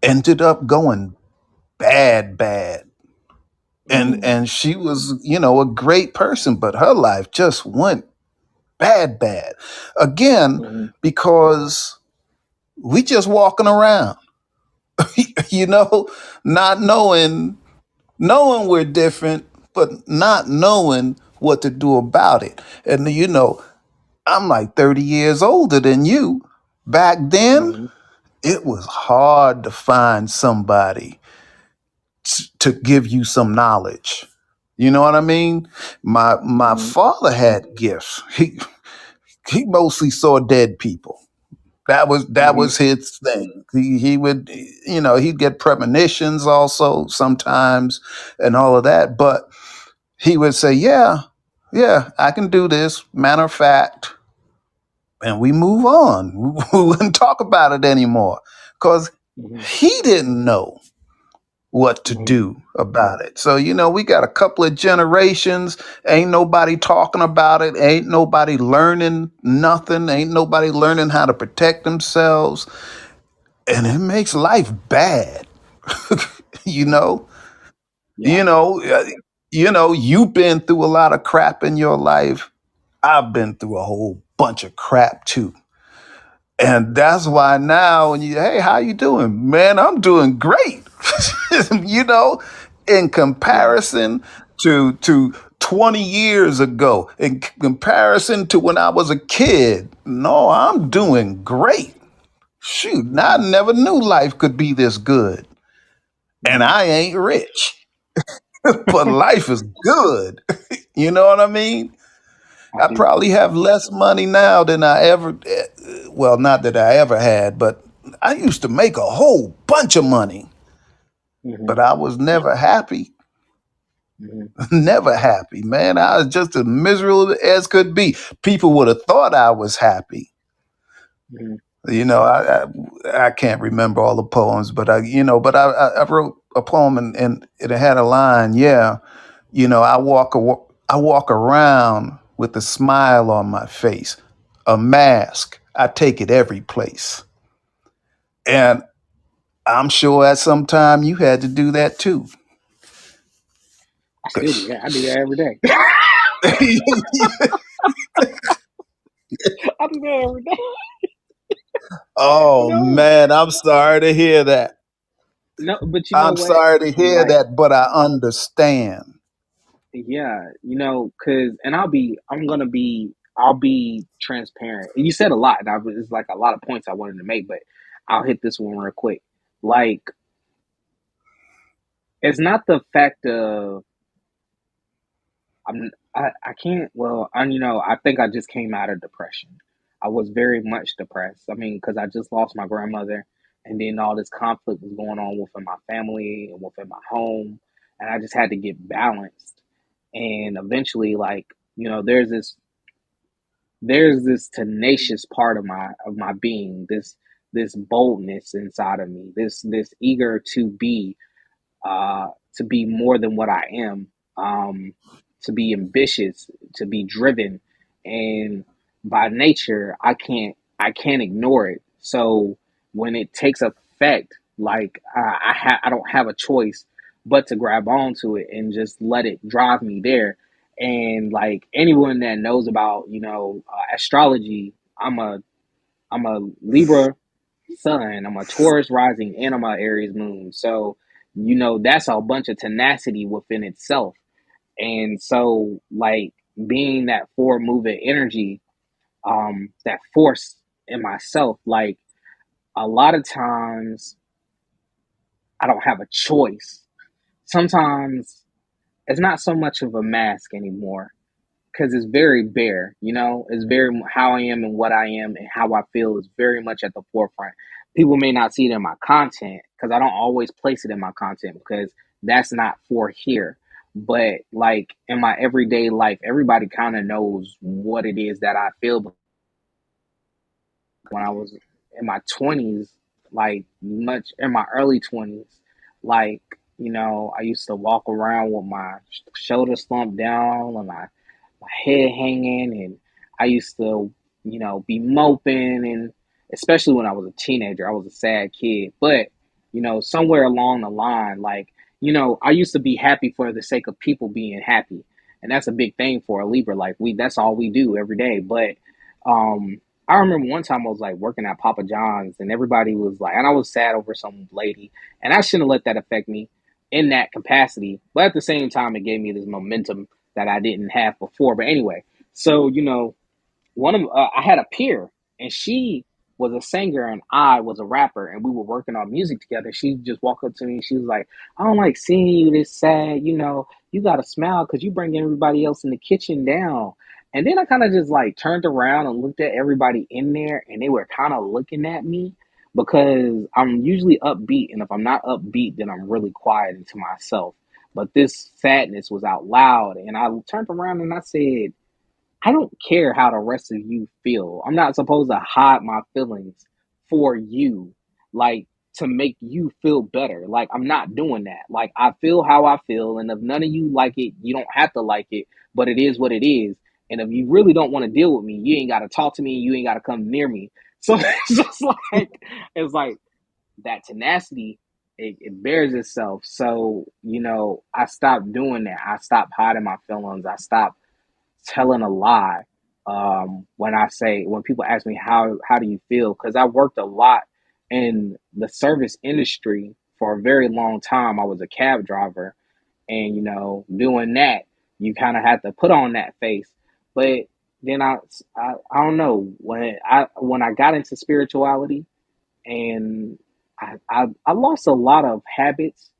ended up going bad, bad. And mm, she was, a great person, but her life just went. bad, bad. Again, Mm-hmm. because we just walking around, you know, not knowing we're different, but not knowing what to do about it. And I'm like 30 years older than you. Back then, Mm-hmm. it was hard to find somebody to give you some knowledge. You know what I mean? My Mm-hmm. father had gifts. He mostly saw dead people. That was Mm-hmm. his thing. He would, he'd get premonitions also sometimes and all of that. But he would say, "Yeah, yeah, I can do this." Matter of fact, and we move on. We wouldn't talk about it anymore because Mm-hmm. he didn't know what to Mm-hmm. do about it. So, we got a couple of generations. Ain't nobody talking about it. Ain't nobody learning nothing. Ain't nobody learning how to protect themselves. And it makes life bad. you know, Yeah. you know, uh, you've been through a lot of crap in your life. I've been through a whole bunch of crap too. And that's why now when hey, how you doing? Man, I'm doing great. you know, in Yeah. comparison to 20 years ago, in comparison to when I was a kid. No, I'm doing great. Shoot, I Mm-hmm. never knew life could be this good. And Mm-hmm. I ain't rich, but life is good. You know what I mean? I I do. probably have less money now than I ever, well, not that I ever had, but I used to make a whole bunch of money, Mm-hmm. but I was never happy. Mm-hmm. Never happy, man. I was just as miserable as could be. People would have thought I was happy. Mm-hmm. I can't remember all the poems, but I wrote a poem and it had a line. Yeah, I walk around with a smile on my face, a mask. I take it every place, and I'm sure at some time you had to do that too. I still do that. I do that every day. I do that every day. Oh No, man, I'm sorry to hear that. no, but you know I'm what? sorry to hear Like, that, but I understand. yeah, and I'll be transparent. You said a lot, and it's like a lot of points I wanted to make, but I'll hit this one real quick. Like, it's not the fact of I can't. Well, I think I just came out of depression. I was very much depressed. I mean, because I just lost my grandmother, and then all this conflict was going on within my family and within my home, and I just had to get balanced. And eventually, like, there's this tenacious part of my being, this boldness inside of me, this eager uh, to be more than what I am, to be ambitious, to be driven, and by nature, I can't ignore it. So when it takes effect, like I don't have a choice but to grab onto it and just let it drive me there. And like anyone that knows about astrology, I'm a Libra sun. I'm a Taurus rising and I'm a Aries moon. So, that's a bunch of tenacity within itself. And so, like, being that forward moving energy, that force in myself, like, a lot of times I don't have a choice. Sometimes it's not so much of a mask anymore because it's very bare. It's very how I am and what I am and how I feel is very much at the forefront. People may not see it in my content because I don't always place it in my content because that's not for here. But like in my everyday life, everybody kind of knows what it is that I feel. But when I was in my 20s, like much in my early 20s, like, I used to walk around with my shoulders slumped down and my head hanging, and I used to, be moping, and especially when I was a teenager, I was a sad kid. But somewhere along the line, like, I used to be happy for the sake of people being happy, and that's a big thing for a Libra. Like that's all we do every day. But I remember one time I was like working at Papa John's, and everybody was like, and I was sad over some lady, and I shouldn't let that affect me in that capacity. But at the same time, it gave me this momentum that I didn't have before. But anyway, so one of I had a peer, and she was a singer and I was a rapper, and we were working on music together. She just walked up to me and she was like, "I don't like seeing you this sad. You got to smile because you bring everybody else in the kitchen down." And then I kind of just like turned around and looked at everybody in there, and they were kind of looking at me because I'm usually upbeat, and if I'm not upbeat, then I'm really quiet into myself. But this sadness was out loud, and I turned around and I said, I don't care how the rest of you feel. I'm not supposed to hide my feelings for you, like to make you feel better. Like, I'm not doing that. Like, I feel how I feel, and if none of you like it, you don't have to like it, but it is what it is. And if you really don't want to deal with me, you ain't got to talk to me, you ain't got to come near me. So it's just like, it's like that tenacity, it bears itself. So, I stopped doing that. I stopped hiding my feelings. I stopped telling a lie when people ask me how do you feel, because I worked a lot in the service industry for a very long time. I was a cab driver, and doing that, you kind of have to put on that face. But then I don't know, when I got into spirituality, and I lost a lot of habits.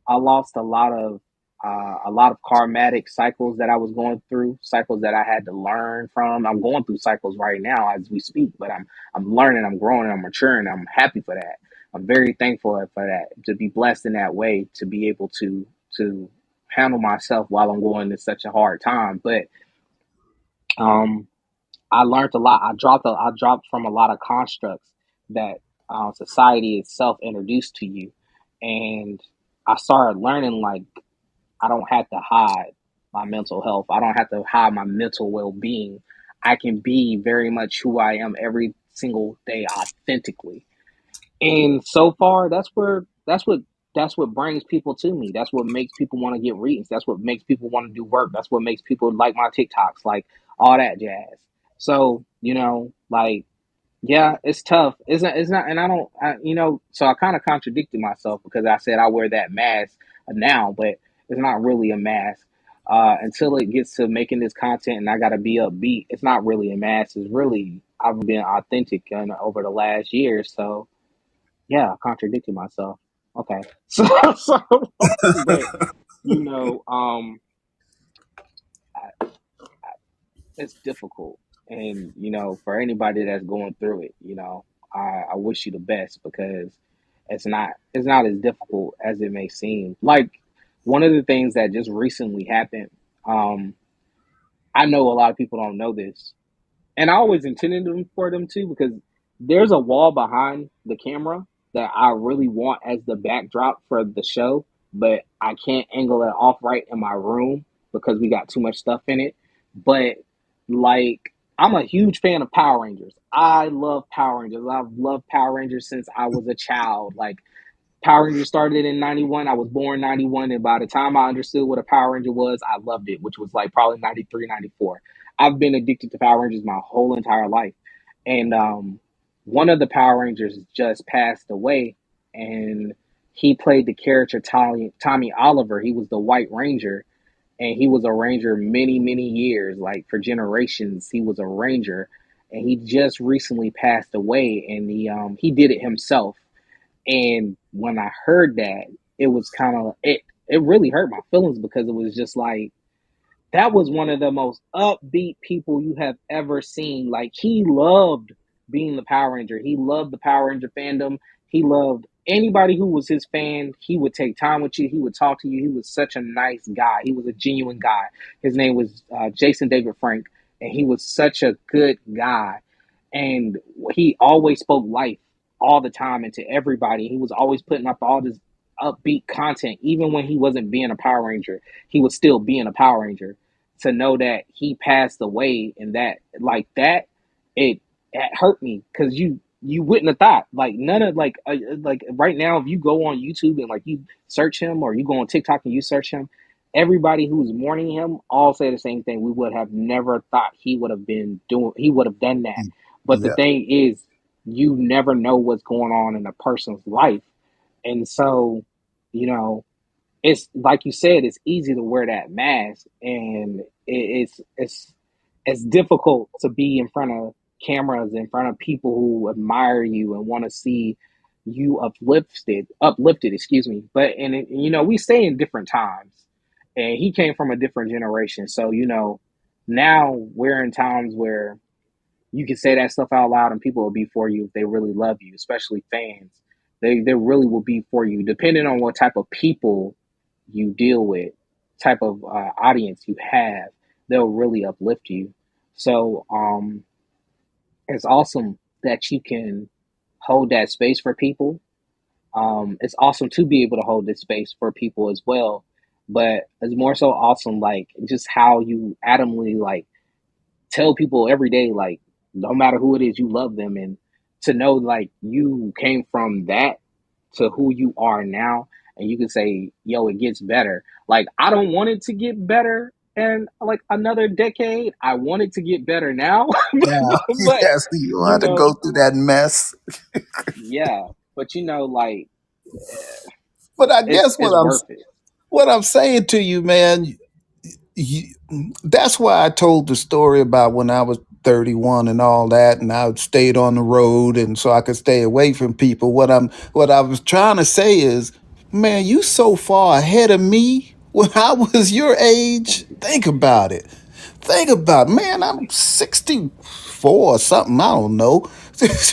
I lost a lot of karmatic cycles that I was going through, cycles that I had to learn from. I'm going through cycles right now as we speak, but I'm learning, I'm growing, I'm maturing. I'm happy for that. I'm very thankful for that, to be blessed in that way, to be able to handle myself while I'm going through such a hard time. But um, I learned a lot. I dropped from a lot of constructs that society itself introduced to you, and I started learning, like, I don't have to hide my mental health. I don't have to hide my mental well being. I can be very much who I am every single day authentically. And so far, that's what brings people to me. That's what makes people want to get reads. That's what makes people want to do work. That's what makes people like my TikToks, like all that jazz. So, like, yeah, it's tough. It's not, and I don't, so I kind of contradicted myself because I said I wear that mask now, but it's not really a mask. Until it gets to making this content and I got to be upbeat, it's not really a mask. It's really, I've been authentic over the last year. So, yeah, I contradicted myself. Okay. So, but, you know, um, it's difficult. And, for anybody that's going through it, I wish you the best, because it's not as difficult as it may seem. Like, one of the things that just recently happened, um, I know a lot of people don't know this, and I always intended for them to, because there's a wall behind the camera that I really want as the backdrop for the show, but I can't angle it off right in my room because we got too much stuff in it. But, like, I'm a huge fan of Power Rangers. I love Power Rangers. I've loved Power Rangers since I was a child. Like, Power Rangers started in 91. I was born 91. And by the time I understood what a Power Ranger was, I loved it, which was like probably 93, 94. I've been addicted to Power Rangers my whole entire life. And one of the Power Rangers just passed away. And he played the character Tommy Oliver. He was the White Ranger. And he was a Ranger many, many years. Like, for generations, he was a Ranger. And he just recently passed away. And he did it himself. And when I heard that, it was kind of it really hurt my feelings, because it was just like, that was one of the most upbeat people you have ever seen. Like, he loved being the Power Ranger. He loved the Power Ranger fandom. He loved anybody who was his fan. He would take time with you. He would talk to you. He was such a nice guy. He was a genuine guy. His name was Jason David Frank, and he was such a good guy. And he always spoke life all the time into everybody. He was always putting up all this upbeat content, even when he wasn't being a Power Ranger. He was still being a Power Ranger. To know that he passed away, and that, like that, it hurt me, because you wouldn't have thought, like, none of, like right now, if you go on YouTube and like you search him, or you go on TikTok and you search him, everybody who's mourning him all say the same thing. We would have never thought he would have done that. But the Yeah. thing is, you never know what's going on in a person's life. And so, you know, it's like you said, it's easy to wear that mask, and it's difficult to be in front of cameras, in front of people who admire you and want to see you uplifted, excuse me. But and we stay in different times, and he came from a different generation, so now we're in times where you can say that stuff out loud and people will be for you if they really love you, especially fans. They really will be for you, depending on what type of people you deal with, type of audience you have. They'll really uplift you. So it's awesome that you can hold that space for people. It's awesome to be able to hold this space for people as well. But it's more so awesome, like just how you adamantly like tell people every day, like no matter who it is, you love them, and to know like you came from that to who you are now, and you can say, "Yo, it gets better." Like I don't want it to get better in like another decade. I want it to get better now, Yeah. but Yes. You don't you have to go know, through that mess. yeah. But like But I it's guess it's worth it. what I'm saying to you, man, you, that's why I told the story about when I was 31 and all that, and I stayed on the road, and so I could stay away from people. What I was trying to say is, man, you so far ahead of me when I was your age. Think about it. Think about it. Man, I'm 64 or something. I don't know.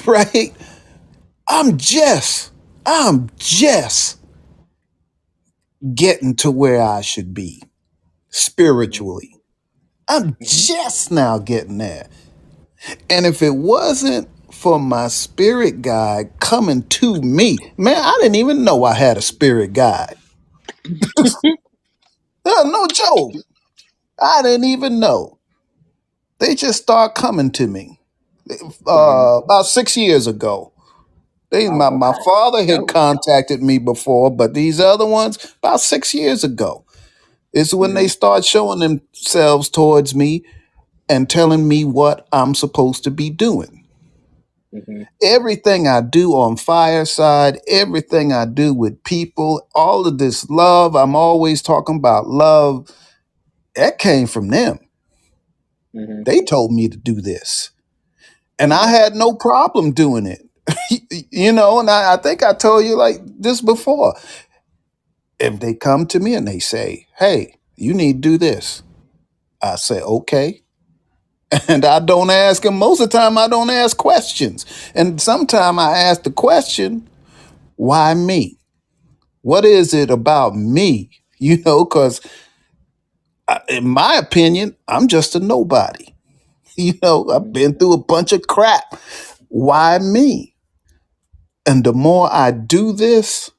Right? I'm just, I'm just getting to where I should be Hmm. spiritually. I'm Hmm. just now getting there. And if it wasn't for my spirit guide coming to me, man, I didn't even know I had a spirit guide. No joke. I didn't even know. They just start coming to me Hmm. about 6 years ago. Oh, My okay. father had Dope. contacted me before, but these other ones about 6 years ago. It's when they Hmm. start showing themselves towards me and telling me what I'm supposed to be doing. Hmm. Everything I do on Fireside, everything I do with people, all of this love, I'm always talking about love, that came from them. Hmm. They told me to do this. And I Yeah. had no problem doing it. And I think I told you like this before. If they come to me and they say, hey, you need to do this, I say, okay. And I don't ask them. Most of the time, I don't ask questions. And sometimes I ask the question, why me? What is it about me? Because in my opinion, I'm just a nobody. I've Hmm. been through a bunch of crap. Why me? And the more I do this,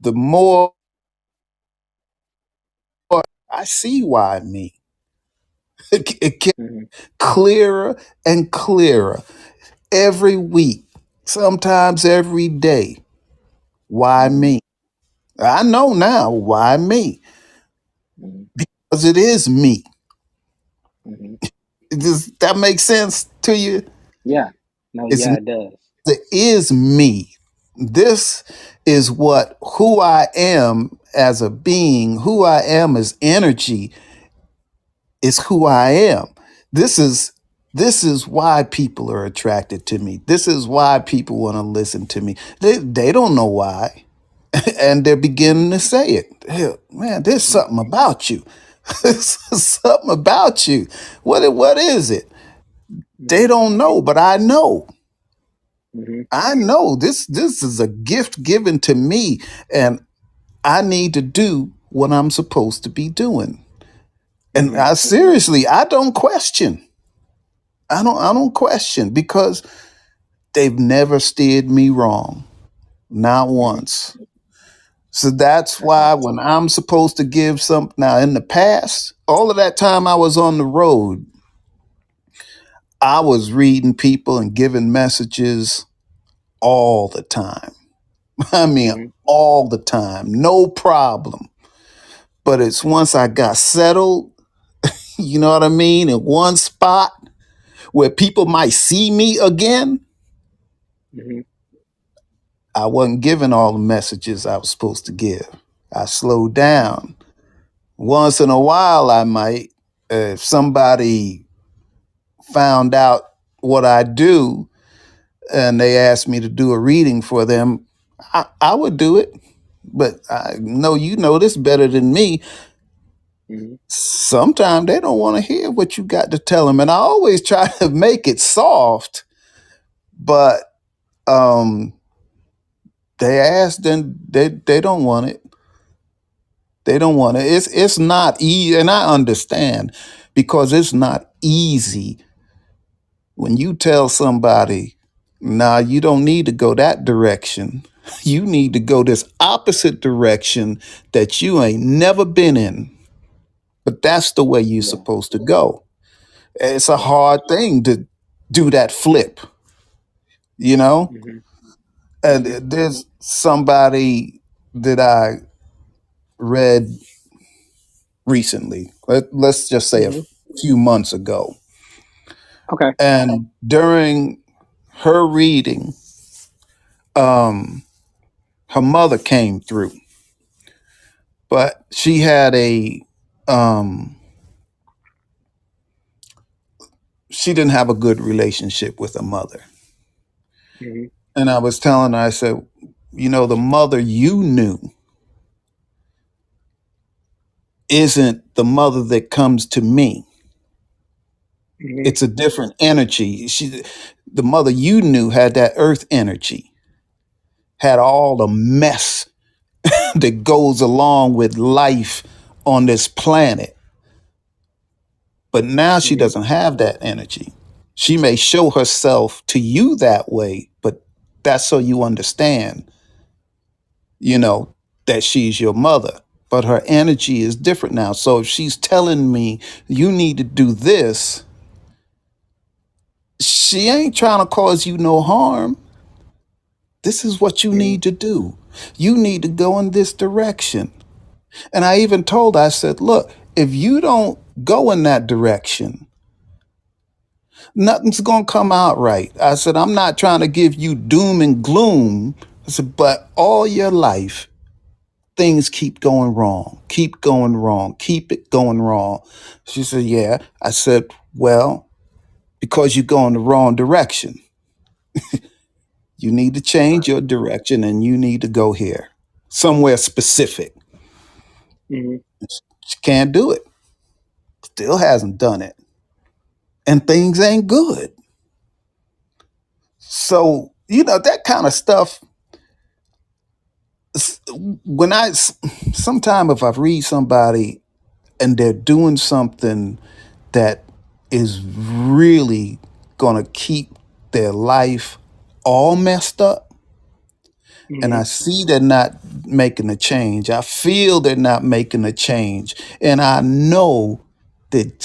the more I see why me. It gets Hmm. clearer and clearer every week, sometimes every day. Why Hmm. me? I know now why me. Hmm. Because it is me. Hmm. Does that make sense to you? Yeah. No, It's yeah, it does. It is me. This is who I am as a being, who I am as energy is who I am. This is this is why people are attracted to me. This is why people want to listen to me. They don't know why. And they're beginning to say it. Hell, man, there's Hmm. something about you. There's something about you. What is it? They Hmm. don't know, but I know. Hmm. I know this is a gift given to me, and I need to do what I'm supposed to be doing. And Hmm. I don't question. I don't question because they've never steered me wrong, not Hmm. once. So that's That's why awesome. when I'm supposed to give some now in the past, all of that time I was on the road, I was reading people and giving messages all the time. I mean, Hmm. all the time, no problem. But it's once I got settled, you know what I mean, in one spot where people might see me again, Mm-hmm. I wasn't giving all the messages I was supposed to give. I slowed down. Once in a while, I might, if somebody found out what I do and they asked me to do a reading for them, I would do it. But I know you know this better than me. Mm-hmm. Sometimes they don't want to hear what you got to tell them. And I always try to make it soft, but um, they ask, then they don't want it. They don't want it. It's not easy, and I understand because it's not easy when you tell somebody, nah, you don't need to go that direction. You need to go this opposite direction that you ain't never been in. But that's the way you're Yeah. supposed to go. It's a Yeah. hard thing to do that flip, you know? Mm-hmm. And Mm-hmm. there's somebody that I read recently, let's just say a Mm-hmm. few months ago. Okay. And during her reading, um, her mother came through, but she had um, she didn't have a good relationship with her mother. Mm-hmm. And I was telling her, I said, you know, the mother you knew isn't the mother that comes to me. Mm-hmm. It's a different energy. The mother you knew had that earth energy, had all the mess that goes along with life on this planet. But now she Mm-hmm. doesn't have that energy. She may show herself to you that way, but that's so you understand, you know, that she's your mother. But her energy is different now. So if she's telling me you need to do this, she ain't trying to cause you no harm. This is what you Mm-hmm. need to do. You need to go in this direction. And I even told her, I said, look, if you don't go in that direction, nothing's going to come out right. I said, I'm not trying to give you doom and gloom. I said, but all your life, things keep going wrong, keep going wrong, keep it going wrong. She said, yeah. I said, well, because you're going the wrong direction. You need to change Right. your direction and you need to go here, somewhere specific. Mm-hmm. She can't do it. Still hasn't done it. And things ain't good. So, you know, that kind of stuff. When sometime if I read somebody and they're doing something that is really going to keep their life all messed up, and Mm-hmm. I see they're not making a change, I feel they're not making a change, and I know that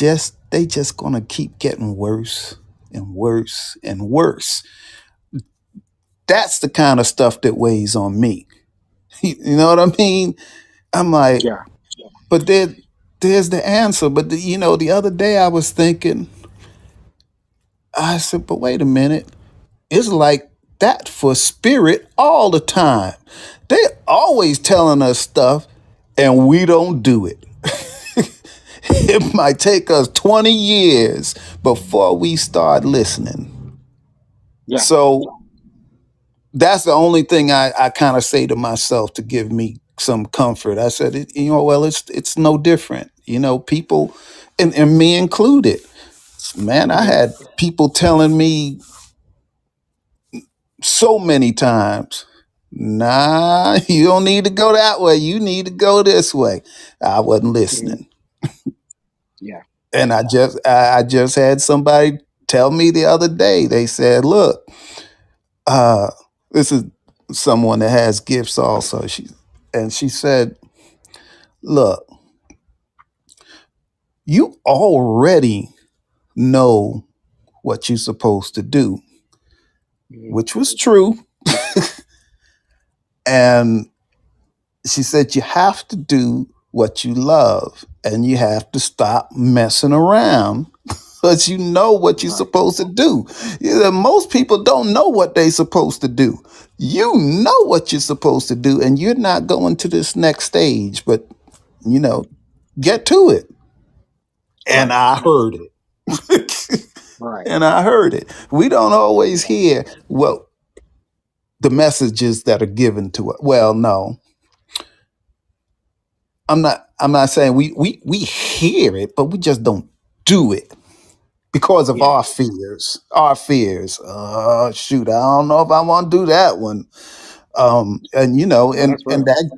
they just going to keep getting worse and worse and worse. That's the kind of stuff that weighs on me. You know what I mean? I'm like, Yeah. but there's the answer. But you know, the other day I was thinking, I said, but wait a minute. It's like that for spirit all the time. They're always telling us stuff and we don't do it. It might take us 20 years before we start listening. Yeah. So that's the only thing I kind of say to myself to give me some comfort. I said, you know, well, it's no different. You know, people, and me included. Man, I Mm-hmm. had people telling me so many times, nah, you don't need to go that way. You need to go this way. I wasn't Mm-hmm. listening. Yeah. And I just had somebody tell me the other day, they said, look, uh, this is someone that has gifts also. She said, look, you already know what you're supposed to do, Mm-hmm. which was true. And she said, you have to do what you love, and you have to stop messing around because you know what you're Right. supposed to do. Most people don't know what they're supposed to do. You know what you're supposed to do, and you're not going to this next stage, but you know, get to it. And Right. I heard it. Right. And I heard it. We don't always hear the messages that are given to us. Well, no, I'm not saying we hear it, but we just don't do it because of Yeah. our fears. Our fears. Shoot, I don't know if I want to do that one. And No, and that's and real. that